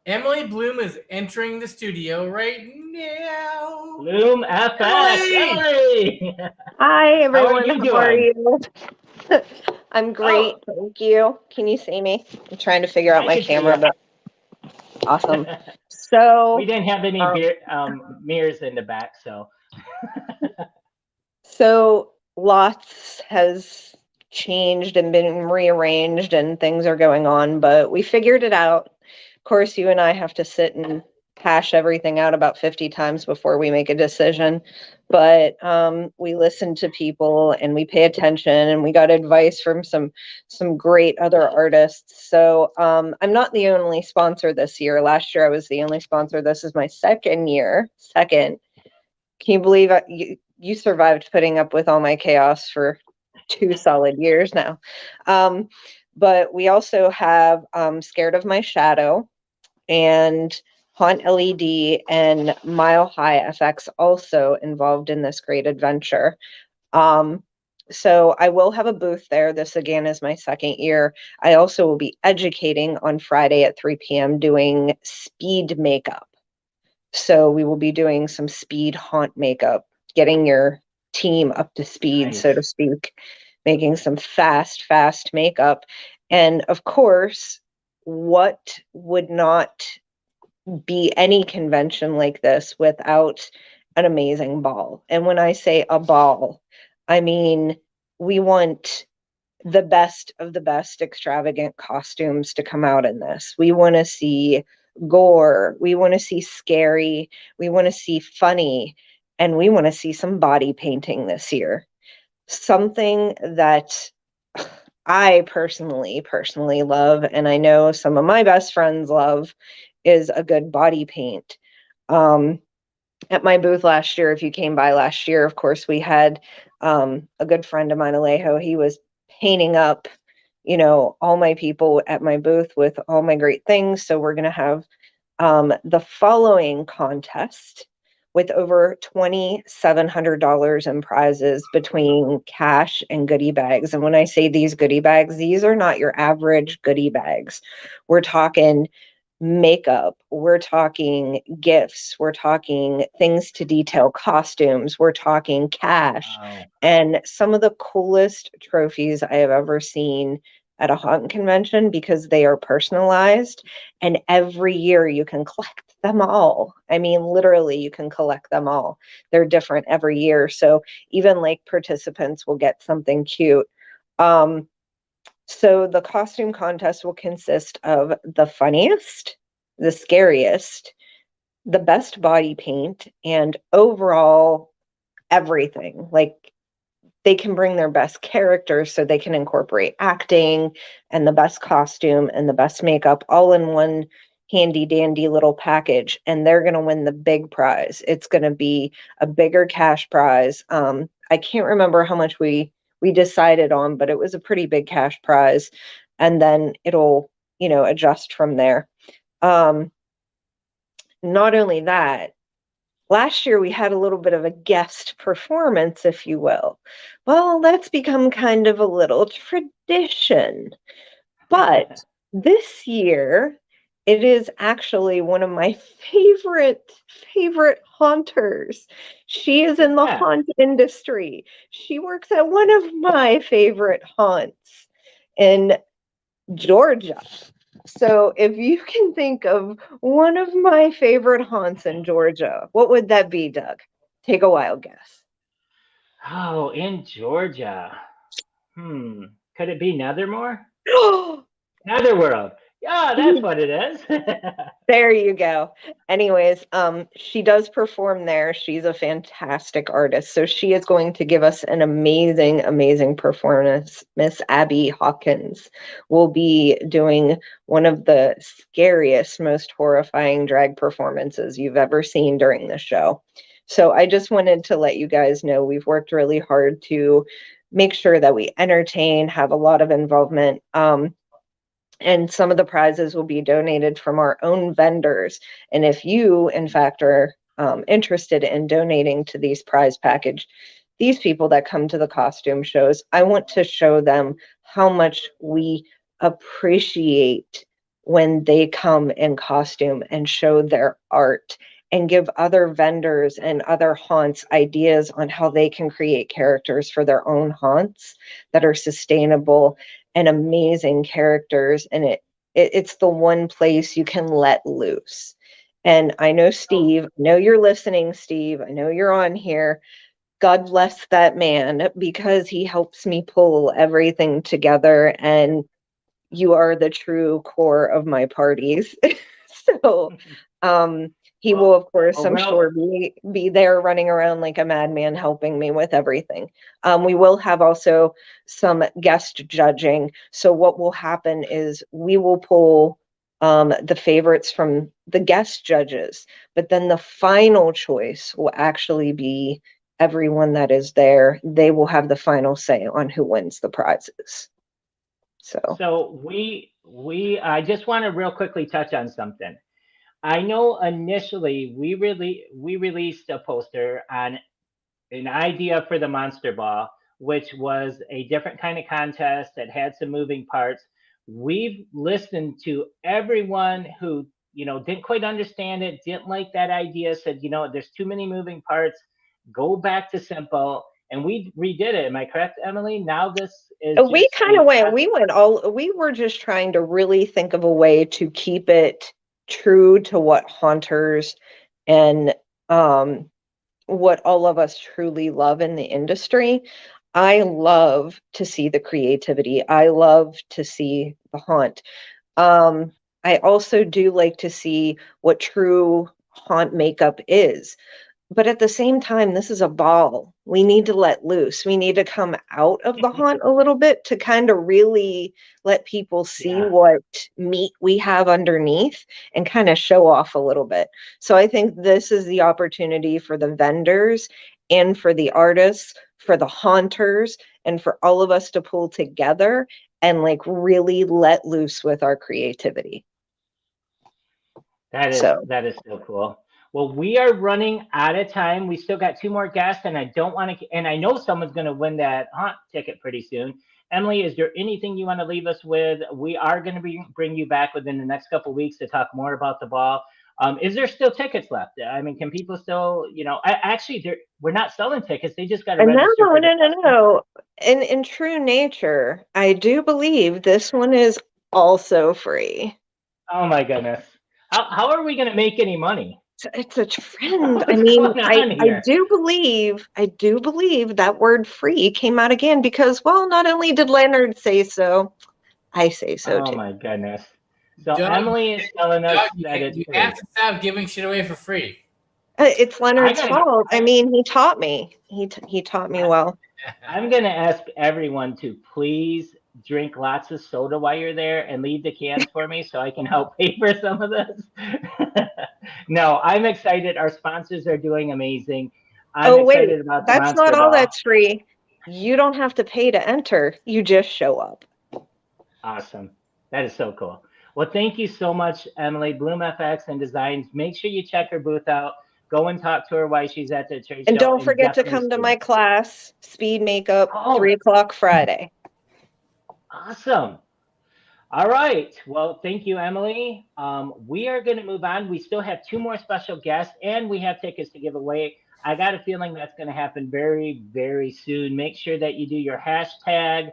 Emily Bloom is entering the studio right now. Bloom FX. Emily! Hi, everyone. you How are doing? you? I'm great. Thank you. Can you see me? I'm trying to figure out I my can see camera, you. but awesome. So We didn't have any um, mirrors in the back, so So lots has changed and been rearranged and things are going on, but we figured it out. Of course, you and I have to sit and hash everything out about 50 times before we make a decision. But we listen to people and we pay attention and we got advice from some great other artists. So I'm not the only sponsor this year. Last year I was the only sponsor. This is my second year. Second. Can you believe you survived putting up with all my chaos for 2 solid years now? But we also have Scared of My Shadow and Haunt LED and Mile High FX also involved in this great adventure. So I will have a booth there. This again is my second year. I also will be educating on Friday at 3 p.m. doing speed makeup. So we will be doing some speed haunt makeup, getting your team up to speed, so to nice. speak, making some fast makeup. And of course, what would not be any convention like this without an amazing ball? And when I say a ball, I mean, we want the best of the best extravagant costumes to come out in this. We want to see gore, we want to see scary, we want to see funny, and we want to see some body painting this year. Something that I personally love, and I know some of my best friends love, is a good body paint. Um, at my booth last year, if you came by last year, of course, we had a good friend of mine, Alejo. He was painting up, all my people at my booth with all my great things. So we're going to have the following contest with over $2,700 in prizes between cash and goodie bags. And when I say these goodie bags, these are not your average goodie bags. We're talking makeup, we're talking gifts, we're talking things to detail costumes, we're talking cash, Wow. and some of the coolest trophies I have ever seen at a haunt convention because they are personalized and every year you can collect them all. I mean, literally, you can collect them all. They're different every year. So even like participants will get something cute. So the costume contest will consist of the funniest, the scariest, the best body paint, and overall everything. Like they can bring their best characters so they can incorporate acting and the best costume and the best makeup all in one handy dandy little package, and they're going to win the big prize. It's going to be a bigger cash prize. I can't remember how much we decided on, but it was a pretty big cash prize, and then it'll adjust from there. um Not only that, last year we had a little bit of a guest performance, if you will. Well, that's become kind of a little tradition. But this year, it is actually one of my favorite haunters. She is in the Yeah. haunt industry. She works at one of my favorite haunts in Georgia. So if you can think of one of my favorite haunts in Georgia, what would that be, Doug? Take a wild guess. Oh, in Georgia. Hmm. Could it be Nethermore? Netherworld. Yeah, that's what it is. There you go. Anyways, she does perform there. She's a fantastic artist. So she is going to give us an amazing performance. Miss Abby Hawkins will be doing one of the scariest, most horrifying drag performances you've ever seen during the show. So I just wanted to let you guys know we've worked really hard to make sure that we entertain, have a lot of involvement. And some of the prizes will be donated from our own vendors. And if you, in fact, are interested in donating to these prize package, these people that come to the costume shows, I want to show them how much we appreciate when they come in costume and show their art and give other vendors and other haunts ideas on how they can create characters for their own haunts that are sustainable and amazing characters, and it's the one place you can let loose. And I know Steve, I know you're listening, Steve. I know you're on here. God bless that man because he helps me pull everything together, and you are the true core of my parties. So he will, of course, I'm sure, be there running around like a madman helping me with everything. We will have also some guest judging. So what will happen is we will pull the favorites from the guest judges, but then the final choice will actually be everyone that is there. They will have the final say on who wins the prizes. So I just want to real quickly touch on something. I know initially we released a poster on an idea for the Monster Ball, which was a different kind of contest that had some moving parts. We've listened to everyone who, didn't quite understand it, didn't like that idea, said, there's too many moving parts, go back to simple. And we redid it. Am I correct, Emily? Now this is we kind of we were just trying to really think of a way to keep it true to what haunters and what all of us truly love in the industry. I love to see the creativity. I love to see the haunt. I also do like to see what true haunt makeup is. But at the same time, this is a ball. We need to let loose. We need to come out of the haunt a little bit to kind of really let people see what meat we have underneath and kind of show off a little bit. So I think this is the opportunity for the vendors and for the artists, for the haunters, and for all of us to pull together and like really let loose with our creativity. That is so cool. Well, we are running out of time. We still got 2 more guests, and I don't want to. And I know someone's going to win that haunt ticket pretty soon. Emily, is there anything you want to leave us with? We are going to bring you back within the next couple of weeks to talk more about the ball. Is there still tickets left? I mean, can people still, we're not selling tickets. They just got to register. No. In true nature, I do believe this one is also free. Oh my goodness. How are we going to make any money? It's a trend. I mean, I do believe that word free came out again because, well, not only did Leonard say so, I say so too. Oh my goodness. So Doug, Emily is telling us that it's you free. have to stop giving shit away for free. It's Leonard's fault. I mean, he taught me. He taught me well. I'm going to ask everyone to please drink lots of soda while you're there and leave the cans for me so I can help pay for some of this. No, I'm excited. Our sponsors are doing amazing. I'm excited about the that's not all that's free. You don't have to pay to enter. You just show up. Awesome. That is so cool. Well, thank you so much, Emily. Bloom FX and Designs. Make sure you check her booth out. Go and talk to her while she's at the trade show. And don't forget to come to my class, Speed Makeup, 3 o'clock Friday. Awesome. All right. Well, thank you, Emily. We are going to move on. We still have 2 more special guests, and we have tickets to give away. I got a feeling that's going to happen very, very soon. Make sure that you do your hashtag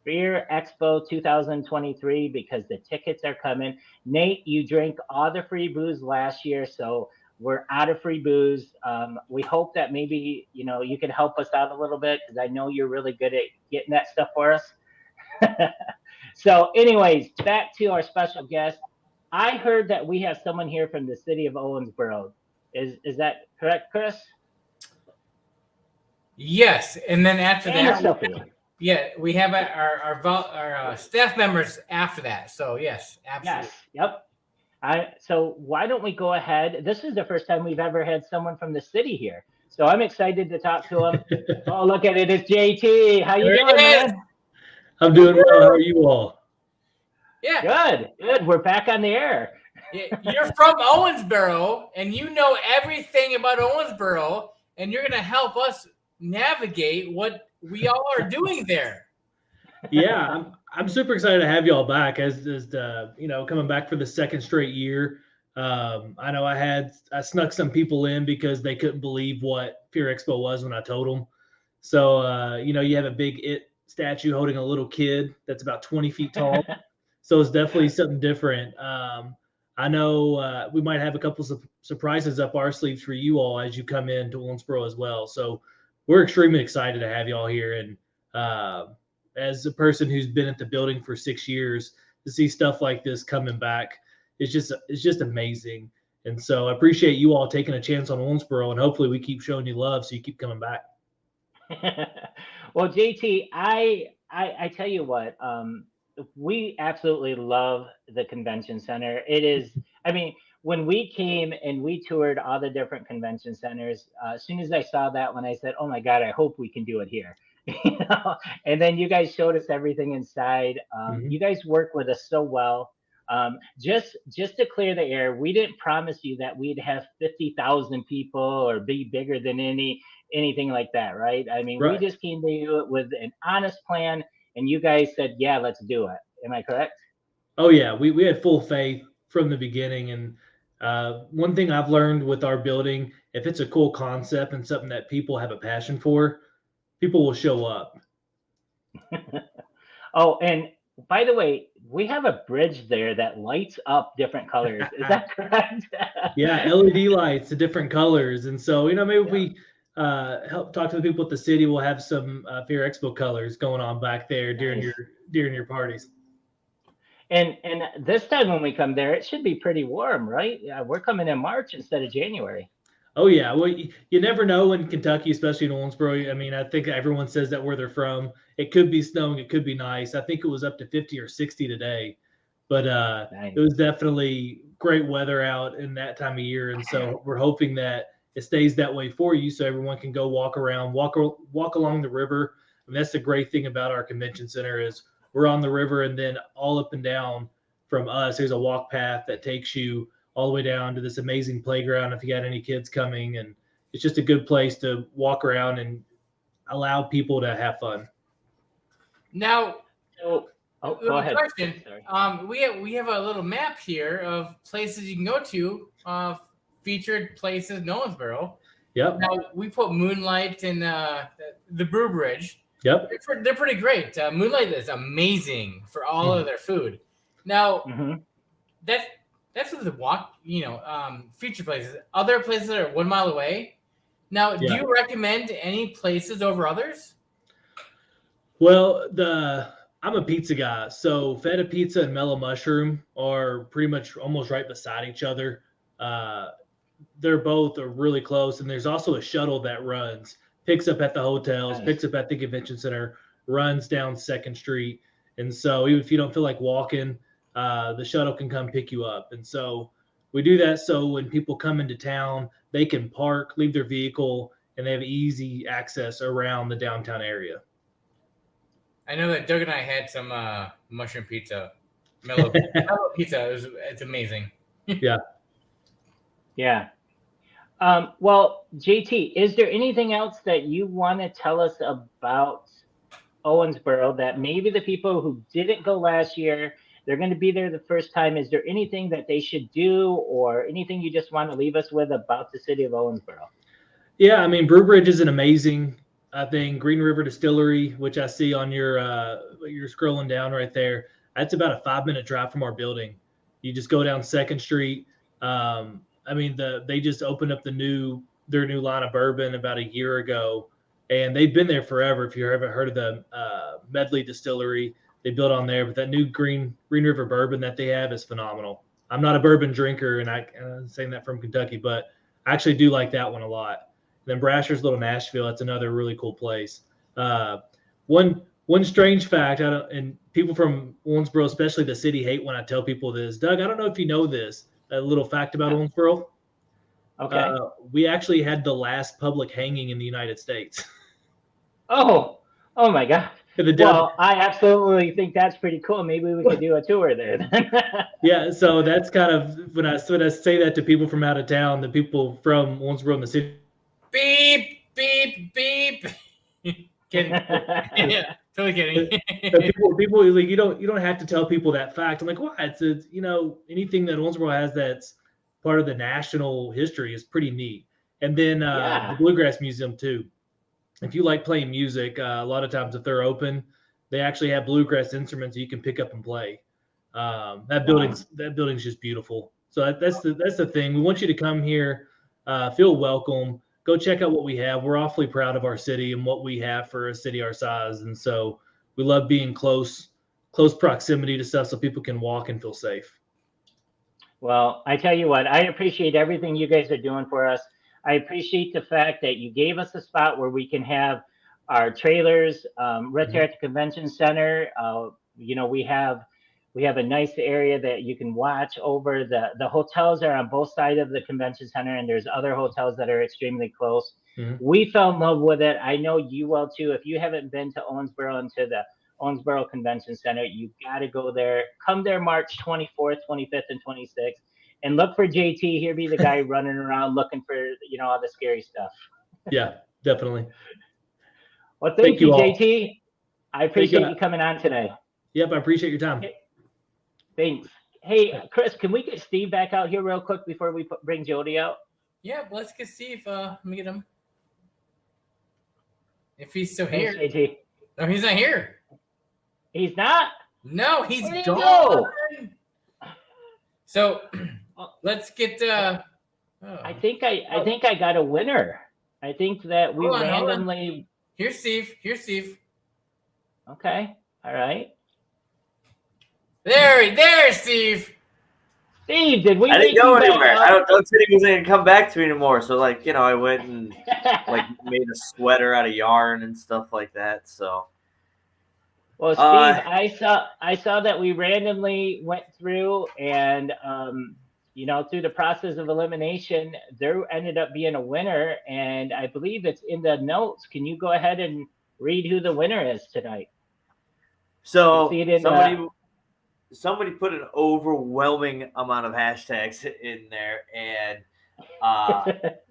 Fear Expo 2023 because the tickets are coming. Nate, you drank all the free booze last year, so we're out of free booze. We hope that maybe you can help us out a little bit because I know you're really good at getting that stuff for us. So, anyways, back to our special guest. I heard that we have someone here from the city of Owensboro. Is that correct, Chris? Yes, and then after that. Yeah, we have our staff members after that. So yes, absolutely. Yes, yep. So why don't we go ahead? This is the first time we've ever had someone from the city here. So I'm excited to talk to him. Oh, look at it. It's JT. How you doing, man? I'm doing well. How are you all? Yeah. Good. We're back on the air. You're from Owensboro, and you know everything about Owensboro, and you're going to help us navigate what we all are doing there. Yeah, I'm super excited to have y'all back as coming back for the 2nd straight year. I know I snuck some people in because they couldn't believe what Fear Expo was when I told them. So you have a big It statue holding a little kid that's about 20 feet tall. So it's definitely something different. I know we might have a couple of surprises up our sleeves for you all as you come into Owensboro as well. So we're extremely excited to have you all here. And as a person who's been at the building for 6 years, to see stuff like this coming back, it's just amazing. And so I appreciate you all taking a chance on Owensboro, and hopefully we keep showing you love so you keep coming back. Well, JT, I tell you what, we absolutely love the convention center. It is, I mean, when we came and we toured all the different convention centers, as soon as I saw that one, I said, "Oh my God, I hope we can do it here." You know? And then you guys showed us everything inside. Mhm. You guys work with us so well. Just to clear the air, we didn't promise you that we'd have 50,000 people or be bigger than anything like that, right? I mean, we Right. just came to you with an honest plan, and you guys said, "Yeah, let's do it." Am I correct? Oh yeah, we had full faith from the beginning. And one thing I've learned with our building, if it's a cool concept and something that people have a passion for, people will show up. Oh, and by the way, we have a bridge there that lights up different colors. Is that correct? Yeah, LED lights, the different colors. And so, maybe if Yeah. we help talk to the people at the city, we'll have some Fear Expo colors going on back there during Nice. your parties. And this time when we come there, it should be pretty warm, right? Yeah, we're coming in March instead of January. Oh yeah, well you never know in Kentucky, especially in Owensboro. I mean, I think everyone says that where they're from, it could be snowing, it could be nice. I think it was up to 50 or 60 today, but Nice. it was definitely great weather out in that time of year, and so we're hoping that it stays that way for you, so everyone can go walk around, walk along the river. And that's the great thing about our convention center is we're on the river, and then all up and down from us, there's a walk path that takes you all the way down to this amazing playground if you got any kids coming. And it's just a good place to walk around and allow people to have fun. Now, So, oh, go little ahead. question. Sorry. We have a little map here of places you can go to, featured places in Owensboro. Yep. Now we put Moonlight and the Brew Bridge. Yep. They're pretty great. Moonlight is amazing for all of their food. Now that's with the walk, feature places. Other places that are 1 mile away. Now, do you recommend any places over others? Well, I'm a pizza guy, so Feta Pizza and Mellow Mushroom are pretty much almost right beside each other. They're both are really close, and there's also a shuttle that runs, picks up at the hotels, Nice. picks up at the convention center, runs down 2nd Street. And so even if you don't feel like walking, the shuttle can come pick you up. And so we do that so when people come into town, they can park, leave their vehicle, and they have easy access around the downtown area. I know that Doug and I had some mushroom pizza, mellow pizza. It's amazing. Yeah. Yeah. Well, JT, is there anything else that you want to tell us about Owensboro that maybe the people who didn't go last year, they're going to be there the first time? Is there anything that they should do or anything you just want to leave us with about the city of Owensboro? Yeah, I mean, Brew Bridge is an amazing thing. Green River Distillery, which I see on you're scrolling down right there. That's about a 5-minute drive from our building. You just go down 2nd Street. I mean, they just opened up their new line of bourbon about a year ago, and they've been there forever. If you haven't heard of the Medley Distillery, they built on there, but that new Green River bourbon that they have is phenomenal. I'm not a bourbon drinker, and I'm saying that from Kentucky, but I actually do like that one a lot. And then Brasher's Little Nashville, that's another really cool place. One strange fact, and people from Owensboro, especially the city, hate when I tell people this. Doug, I don't know if you know this. A little fact about Owensboro. Okay. We actually had the last public hanging in the United States. Oh my God. Well, I absolutely think that's pretty cool. Maybe we could do a tour there then. Yeah, so that's kind of when I say that to people from out of town, the people from Owensboro in the city. Beep, beep, beep. Kidding. Yeah, totally kidding. people like you don't have to tell people that fact. I'm like, what? It's anything that Owensboro has that's part of the national history is pretty neat. And then the Bluegrass Museum too. If you like playing music, a lot of times if they're open, they actually have bluegrass instruments you can pick up and play. That building's just beautiful. So that's the thing. We want you to come here, feel welcome. Go check out what we have. We're awfully proud of our city and what we have for a city our size, and so we love being close proximity to stuff so people can walk and feel safe. Well, I tell you what, I appreciate everything you guys are doing for us. I appreciate the fact that you gave us a spot where we can have our trailers right there at the convention center. We have a nice area that you can watch over. The hotels are on both sides of the convention center, and there's other hotels that are extremely close. We fell in love with it. I know you will too. If you haven't been to Owensboro and to the Owensboro Convention Center, you got to go there. Come there March 24th, 25th, and 26th, and look for JT. He'll be the guy running around looking for all the scary stuff. Yeah, definitely. Well, thank you, all. JT. I appreciate you coming on today. Yep, I appreciate your time. Thanks. Hey, Chris, can we get Steve back out here real quick before we bring Jody out? Yeah, let's get Steve. Let me get him. If he's still Thanks, here. JT. No, he's not here. He's not? No, he's Where'd he gone. go? So let's get. I think I got a winner. I think that we Hold on. randomly. Here's Steve. Okay. All right. There's Steve. Steve, did we? I didn't go anywhere. Don't say he was going to come back to me anymore. So I went and made a sweater out of yarn and stuff like that. So. Well, Steve, I saw that we randomly went through and through the process of elimination, there ended up being a winner, and I believe it's in the notes. Can you go ahead and read who the winner is tonight? So somebody put an overwhelming amount of hashtags in there, and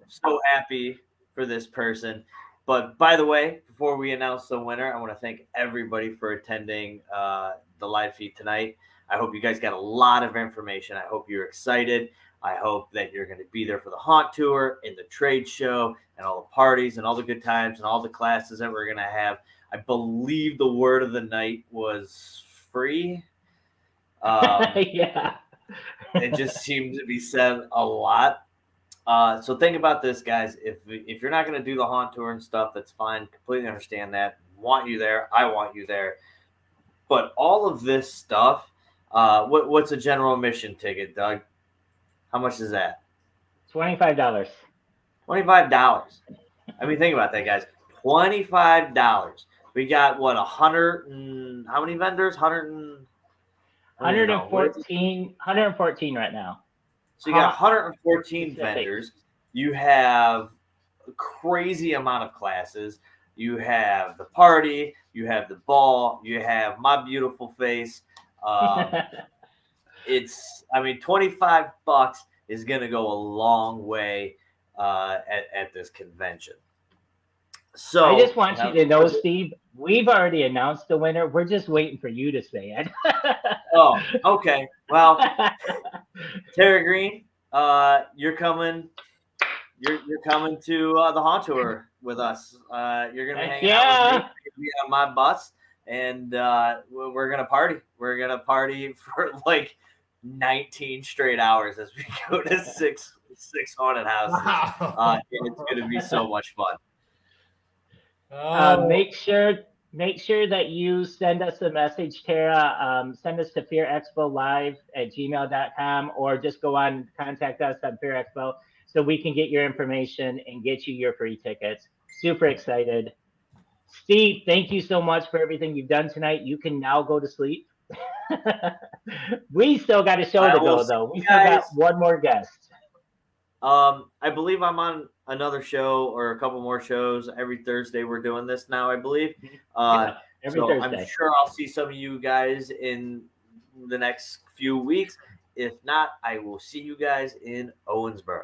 so happy for this person. But by the way, before we announce the winner, I want to thank everybody for attending the live feed tonight. I hope you guys got a lot of information. I hope you're excited. I hope that you're going to be there for the haunt tour and the trade show and all the parties and all the good times and all the classes that we're going to have. I believe the word of the night was free. Yeah. It just seems to be said a lot. So think about this, guys. If you're not going to do the haunt tour and stuff, that's fine. Completely understand that. Want you there. I want you there. But all of this stuff, what's a general admission ticket, Doug? How much is that? $25. $25. I mean, think about that, guys. $25. We got 100 and how many vendors? 114 right now. So you got 114 vendors. You have a crazy amount of classes. You have the party. You have the ball. You have my beautiful face. $25 is going to go a long way at this convention. So I just want you to know, Steve, we've already announced the winner. We're just waiting for you to say it. Oh, okay. Well, Tara Green, you're coming. You're coming to the haunt tour with us. You're gonna be hanging out with me. You're gonna be on my bus, and we're gonna party. We're gonna party for 19 straight hours as we go to six haunted houses. Wow. And it's gonna be so much fun. Make sure that you send us a message, Tara. Send us to fearexpolive@gmail.com, or just go on and contact us on Fear Expo so we can get your information and get you your free tickets. Super excited. Steve, thank you so much for everything you've done tonight. You can now go to sleep. We still got a show to go, though. We still got one more guest. I believe I'm on another show or a couple more shows every Thursday. We're doing this now, I believe. Every Thursday. I'm sure I'll see some of you guys in the next few weeks. If not, I will see you guys in Owensboro.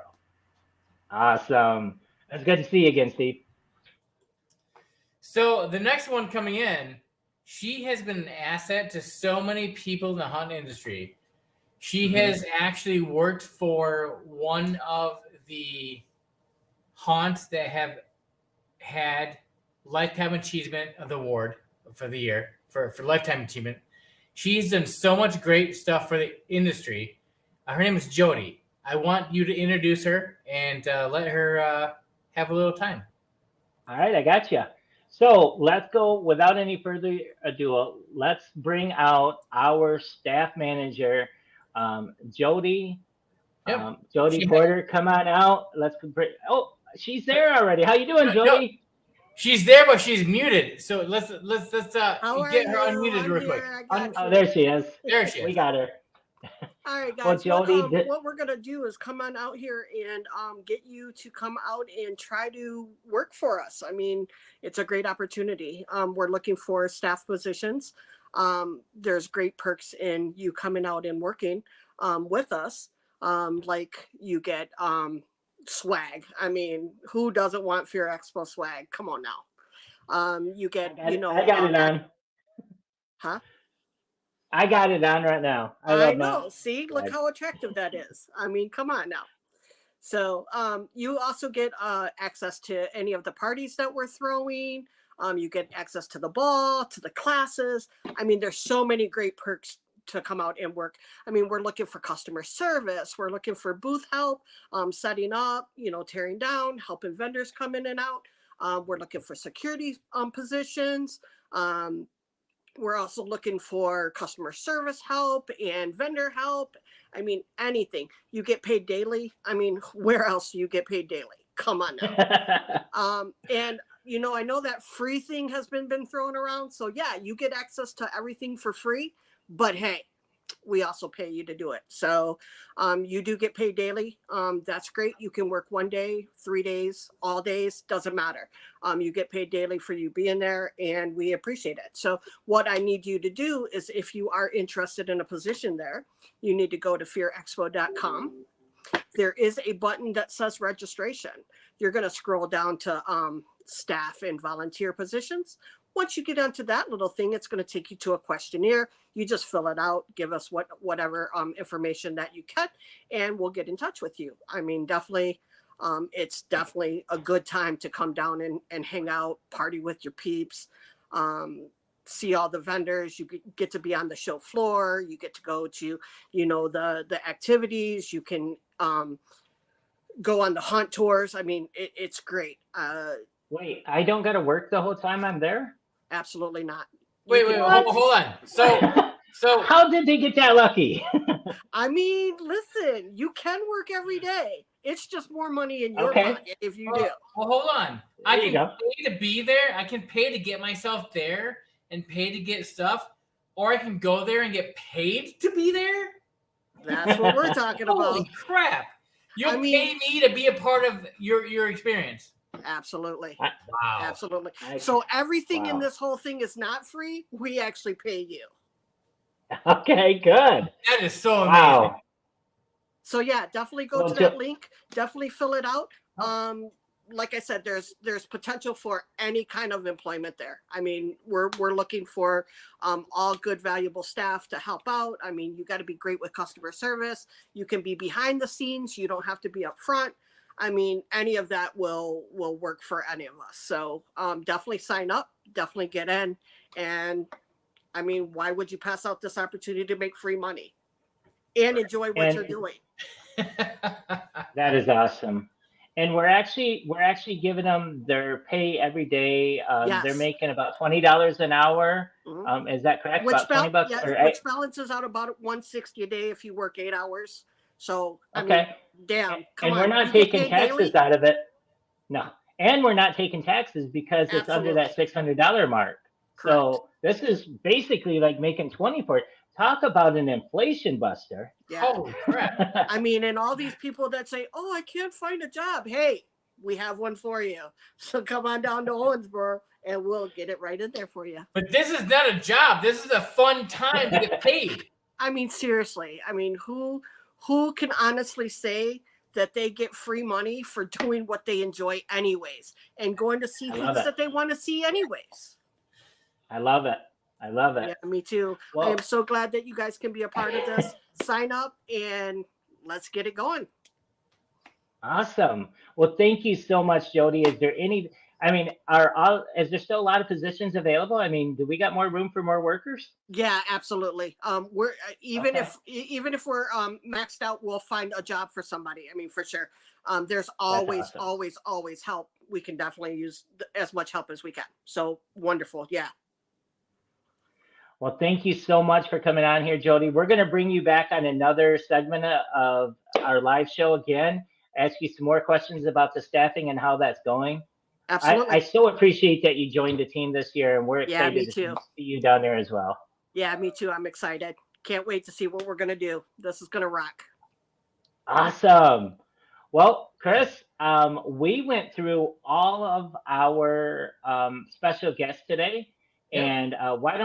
Awesome. It's good to see you again, Steve. So the next one coming in, she has been an asset to so many people in the haunt industry. She has actually worked for one of the haunts that have had Lifetime Achievement of the Award for the year, for Lifetime Achievement. She's done so much great stuff for the industry. Her name is Jody. I want you to introduce her and let her have a little time. All right, I got you. So let's go without any further ado. Let's bring out our staff manager, Jody. Yep. Jody She- Porter, come on out. Let's bring. Oh, she's there already. How you doing, No, Jody? She's there, but she's muted. So let's How are get her you? unmuted I'm real quick. here. I got Oh, you. there she is. There she We is. got her. All right, Well, guys. Jody, What we're gonna do is come on out here and get you to come out and try to work for us. I mean, it's a great opportunity. We're looking for staff positions. There's great perks in you coming out and working with us. Like you get swag. I mean, who doesn't want Fear Expo swag? Come on now. You get, I got it on. huh? I got it on right now. I love know. my See, look swag. how attractive that is. I mean, come on now. So you also get access to any of the parties that we're throwing. You get access to the ball, to the classes. I mean, there's so many great perks to come out and work. I mean, we're looking for customer service. We're looking for booth help, setting up, tearing down, helping vendors come in and out. We're looking for security positions. We're also looking for customer service help and vendor help. I mean, anything. You get paid daily. I mean, where else do you get paid daily? Come on now. And I know that free thing has been thrown around. So yeah, you get access to everything for free. But hey, we also pay you to do it. So you do get paid daily. That's great. You can work 1 day, 3 days, all days, doesn't matter. You get paid daily for you being there, and we appreciate it. So what I need you to do is, if you are interested in a position there, you need to go to fearexpo.com. There is a button that says registration. You're going to scroll down to staff and volunteer positions. Once you get onto that little thing, it's going to take you to a questionnaire. You just fill it out, give us whatever information that you get, and we'll get in touch with you. I mean, definitely, it's definitely a good time to come down and hang out, party with your peeps, see all the vendors. You get to be on the show floor. You get to go to, the activities. You can go on the hunt tours. I mean, it's great. Wait, I don't got to work the whole time I'm there? Absolutely not. Wait, hold on. So how did they get that lucky? I mean, listen, you can work every day. It's just more money in your pocket if you do. Well, hold on. I There you can go. pay to be there. I can pay to get myself there and pay to get stuff, or I can go there and get paid to be there. That's what we're talking about. Holy crap! You'll I mean- pay me to be a part of your experience. Absolutely. Wow. Absolutely. I- So everything in wow. this whole thing is not free. We actually pay you. Okay, good. That is so amazing. Wow. So yeah, definitely go Well, to that link. Definitely fill it out. Like I said, there's potential for any kind of employment there. I mean, we're looking for all good, valuable staff to help out. I mean, you got to be great with customer service. You can be behind the scenes. You don't have to be up front. I mean, any of that will work for any of us. So definitely sign up. Definitely get in. And I mean, why would you pass out this opportunity to make free money and enjoy what you're doing? That is awesome. And we're actually giving them their pay every day. Yes. They're making about $20 an hour. Mhm. Is that correct? Which, about 20 bucks. which balances out about $160 a day if you work 8 hours. So I mean, Okay. damn, come And on. we're not you get taking paid taxes daily? out of it. No. And we're not taking taxes because it's under that $600 mark. So this is basically like making 20 for it. Talk about an inflation buster. Yeah. Holy crap! I mean, and all these people that say, "Oh, I can't find a job." Hey, we have one for you. So come on down to Owensboro, and we'll get it right in there for you. But this is not a job. This is a fun time to get paid. I mean, seriously. I mean, who can honestly say that they get free money for doing what they enjoy anyways and going to see things that they want to see anyways? I love it. I love it. Yeah, me too. Well, I am so glad that you guys can be a part of this. Sign up and let's get it going. awesome. Well, thank you so much, Jody. Is there any? I mean, is there still a lot of positions available? I mean, do we got more room for more workers? Yeah, absolutely. We're even Okay. even if we're maxed out, we'll find a job for somebody. I mean, for sure. There's That's always, awesome. always help. We can definitely use as much help as we can. So wonderful. Yeah. Well, thank you so much for coming on here, Jody. We're going to bring you back on another segment of our live show again, ask you some more questions about the staffing and how that's going. Absolutely. I so appreciate that you joined the team this year, and we're Yeah, me excited to too. see you down there as well. Yeah, me too. I'm excited. Can't wait to see what we're gonna do. This is gonna rock. Awesome. Well, Chris, we went through all of our special guests today, Yep. and why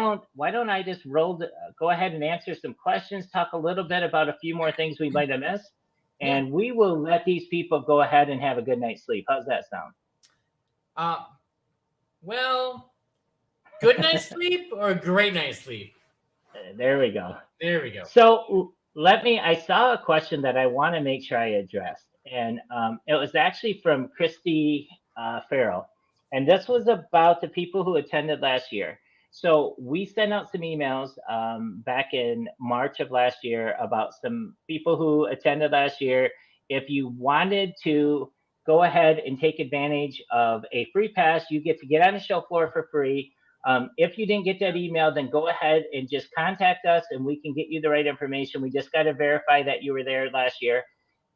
don't I just go ahead and answer some questions, talk a little bit about a few more things we might have missed, Yeah. and we will let these people go ahead and have a good night's sleep. How's that sound? Well, good night's sleep or a great night's sleep? There we go. There we go. So I saw a question that I want to make sure I addressed, and it was actually from Christy Farrell, and this was about the people who attended last year. So we sent out some emails back in March of last year about some people who attended last year. If you wanted to go ahead and take advantage of a free pass, you get to get on the show floor for free. If you didn't get that email, then go ahead and just contact us and we can get you the right information. We just got to verify that you were there last year.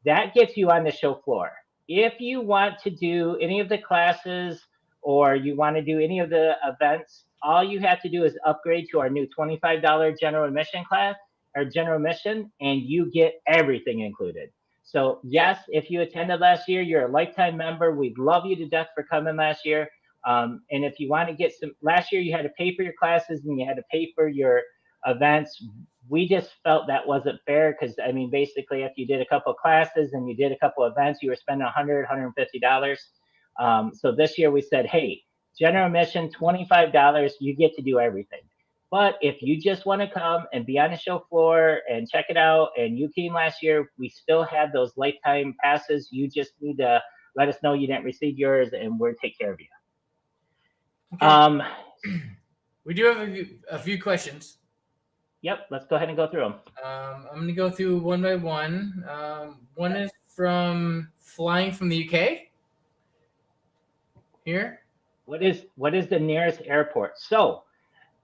That gets you on the show floor. If you want to do any of the classes or you want to do any of the events, all you have to do is upgrade to our new $25 general admission class or general admission, and you get everything included. So yes, if you attended last year, you're a lifetime member. We'd love you to death for coming last year. And if you want to get last year you had to pay for your classes and you had to pay for your events. We just felt that wasn't fair because I mean, basically, if you did a couple of classes and you did a couple of events, you were spending $100, $150. So this year we said, hey, general admission, $25, you get to do everything. But if you just want to come and be on the show floor and check it out, and you came last year, we still have those lifetime passes. You just need to let us know you didn't receive yours, and we'll take care of you. Okay. We do have a few questions. Yep, let's go ahead and go through them. I'm going to go through one by one. One is from flying from the UK. Here. What is the nearest airport? So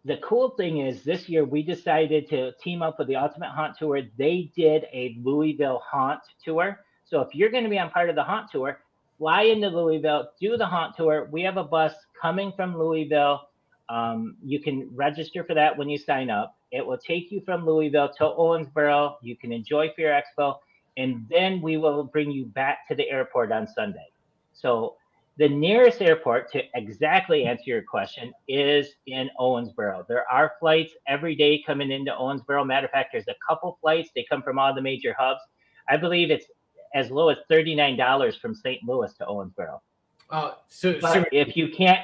the cool thing is this year we decided to team up with the Ultimate Haunt Tour. They did a Louisville Haunt Tour. So if you're going to be on part of the Haunt Tour, fly into Louisville, do the Haunt Tour. We have a bus coming from Louisville. You can register for that when you sign up. It will take you from Louisville to Owensboro. You can enjoy Fear Expo, and then we will bring you back to the airport on Sunday. So the nearest airport, to exactly answer your question, is in Owensboro. There are flights every day coming into Owensboro. Matter of fact, there's a couple flights. They come from all the major hubs. I believe it's as low as $39 from St. Louis to Owensboro. Oh, so but if you can't,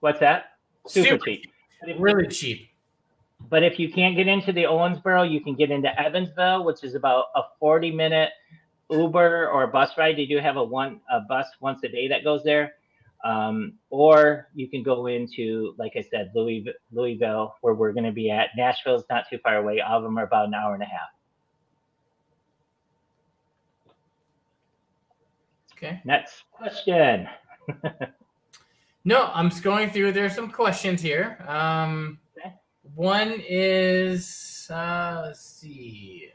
what's that? Super cheap. Really cheap. But if you can't get into the Owensboro, you can get into Evansville, which is about a 40-minute Uber or bus ride. They do have a bus once a day that goes there. Or you can go into, like I said, Louisville, where we're going to be at. Nashville's not too far away. All of them are about an hour and a half. Okay. Next question. No, I'm just going through. There's some questions here. Okay. One is, let's see.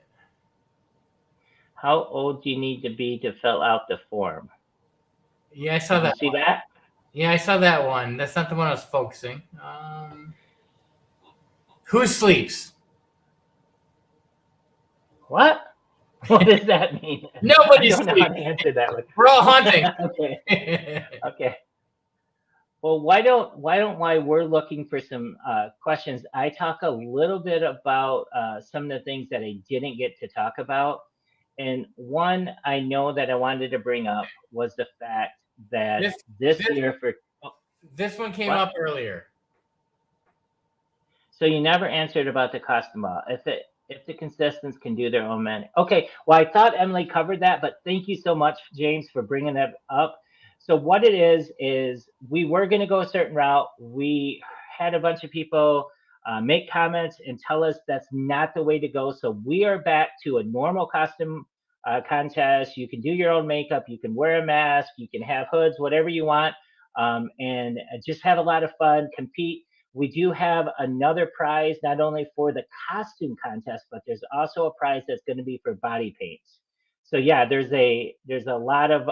How old do you need to be to fill out the form? Yeah, I saw that. See that? Yeah, I saw that one. That's not the one I was focusing. Who sleeps? What? What does that mean? Nobody I don't know how to sleeps. answer that one. We're all hunting. Okay. Okay. Well, while we're looking for some questions, I talk a little bit about some of the things that I didn't get to talk about. And one I know that I wanted to bring up was the fact that this year for this one came up earlier. So you never answered about the costume ball. If the contestants can do their own man. Okay. Well, I thought Emily covered that, but thank you so much, James, for bringing that up. So what it is we were going to go a certain route. We had a bunch of people make comments and tell us that's not the way to go. So we are back to a normal costume contest. You can do your own makeup. You can wear a mask. You can have hoods, whatever you want, and just have a lot of fun, compete. We do have another prize, not only for the costume contest, but there's also a prize that's going to be for body paints. So yeah, there's a lot of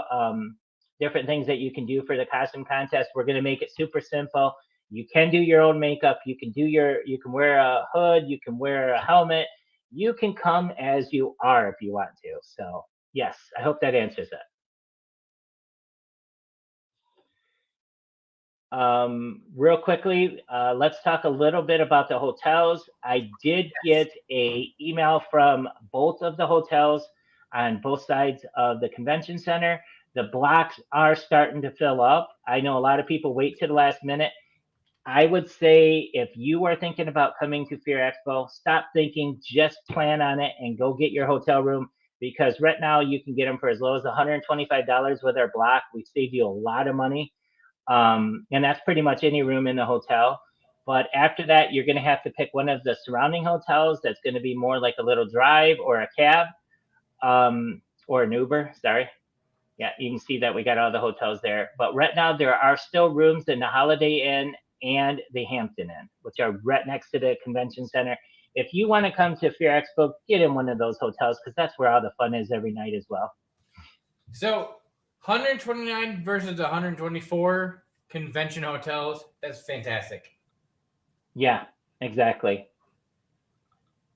different things that you can do for the costume contest. We're going to make it super simple. You can do your own makeup. You can wear a hood. You can wear a helmet. You can come as you are if you want to. So yes, I hope that answers it. Real quickly, let's talk a little bit about the hotels. I did get a email from both of the hotels on both sides of the convention center. The blocks are starting to fill up. I know a lot of people wait to the last minute. I would say if you are thinking about coming to Fear Expo, stop thinking, just plan on it and go get your hotel room, because right now you can get them for as low as $125 with our block. We saved you a lot of money. And that's pretty much any room in the hotel. But after that, you're going to have to pick one of the surrounding hotels that's going to be more like a little drive or a cab, or an Uber. Sorry. Yeah, you can see that we got all the hotels there. But right now, there are still rooms in the Holiday Inn and the Hampton Inn, which are right next to the convention center. If you want to come to Fear Expo, get in one of those hotels, because that's where all the fun is every night as well. So 129 versus 124 convention hotels. That's fantastic. Yeah, exactly.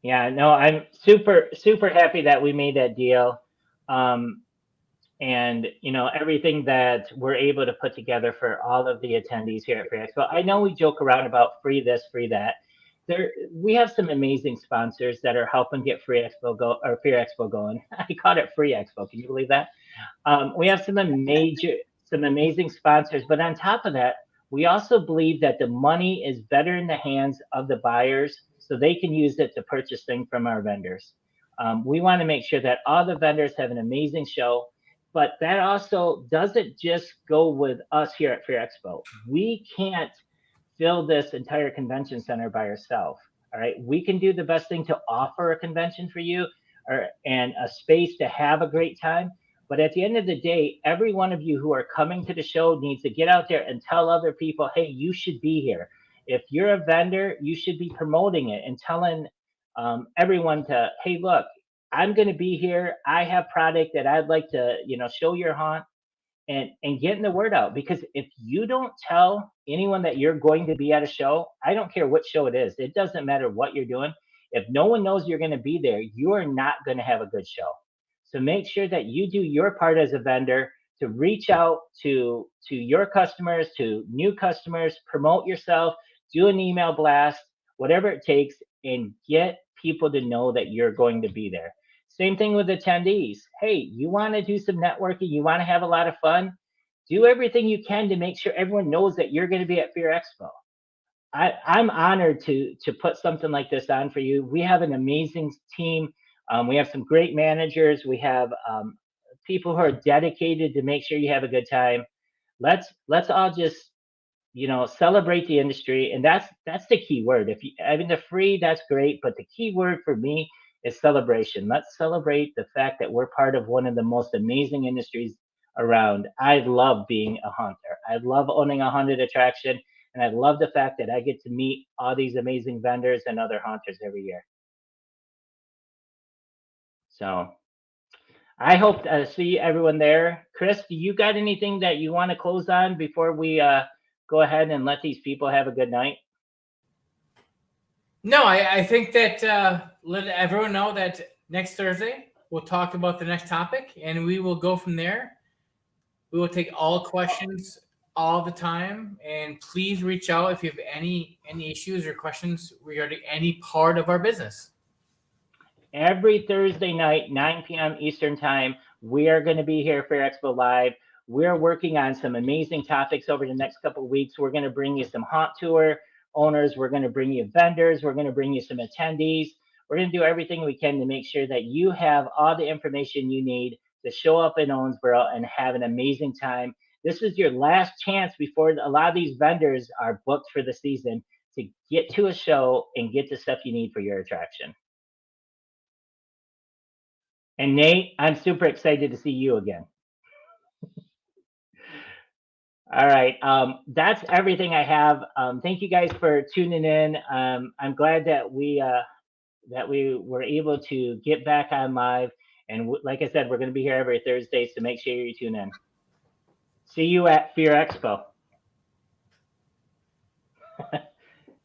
Yeah, no, I'm super, super happy that we made that deal. And everything that we're able to put together for all of the attendees here at Free Expo. I know we joke around about free this, free that. We have some amazing sponsors that are helping get Free Expo Fear Expo going. I called it Free Expo. Can you believe that? We have some amazing sponsors, but on top of that, we also believe that the money is better in the hands of the buyers, so they can use it to purchase things from our vendors. We want to make sure that all the vendors have an amazing show, but that also doesn't just go with us here at Fear Expo. We can't fill this entire convention center by ourselves. All right, we can do the best thing to offer a convention for you, and a space to have a great time. But at the end of the day, every one of you who are coming to the show needs to get out there and tell other people, hey, you should be here. If you're a vendor, you should be promoting it and telling everyone to, hey, look, I'm going to be here. I have product that I'd like to, show your haunt, and getting the word out. Because if you don't tell anyone that you're going to be at a show, I don't care what show it is. It doesn't matter what you're doing. If no one knows you're going to be there, you are not going to have a good show. So make sure that you do your part as a vendor to reach out to your customers, to new customers, promote yourself, do an email blast, whatever it takes, and get people to know that you're going to be there. Same thing with attendees. Hey, you want to do some networking, you want to have a lot of fun, do everything you can to make sure everyone knows that you're going to be at Fear Expo. I'm honored to put something like this on for you. We have an amazing team. We have some great managers. We have people who are dedicated to make sure you have a good time. Let's all just celebrate the industry, and that's the key word. The free, that's great, but the key word for me is celebration. Let's celebrate the fact that we're part of one of the most amazing industries around. I love being a haunter. I love owning a haunted attraction, and I love the fact that I get to meet all these amazing vendors and other haunters every year. So I hope to see everyone there. Chris, do you got anything that you want to close on before we go ahead and let these people have a good night? No, I think that let everyone know that next Thursday we'll talk about the next topic, and we will go from there. We will take all questions all the time, and please reach out if you have any issues or questions regarding any part of our business. Every Thursday night, 9 p.m. Eastern Time, we are going to be here for Expo Live. We're working on some amazing topics over the next couple of weeks. We're going to bring you some haunt tour owners. We're going to bring you vendors. We're going to bring you some attendees. We're going to do everything we can to make sure that you have all the information you need to show up in Owensboro and have an amazing time. This is your last chance before a lot of these vendors are booked for the season to get to a show and get the stuff you need for your attraction. And Nate, I'm super excited to see you again. All right. That's everything I have. Thank you guys for tuning in. I'm glad that we were able to get back on live. And like I said, we're going to be here every Thursday, so make sure you tune in. See you at Fear Expo.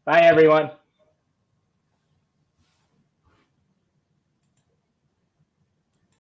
Bye, everyone.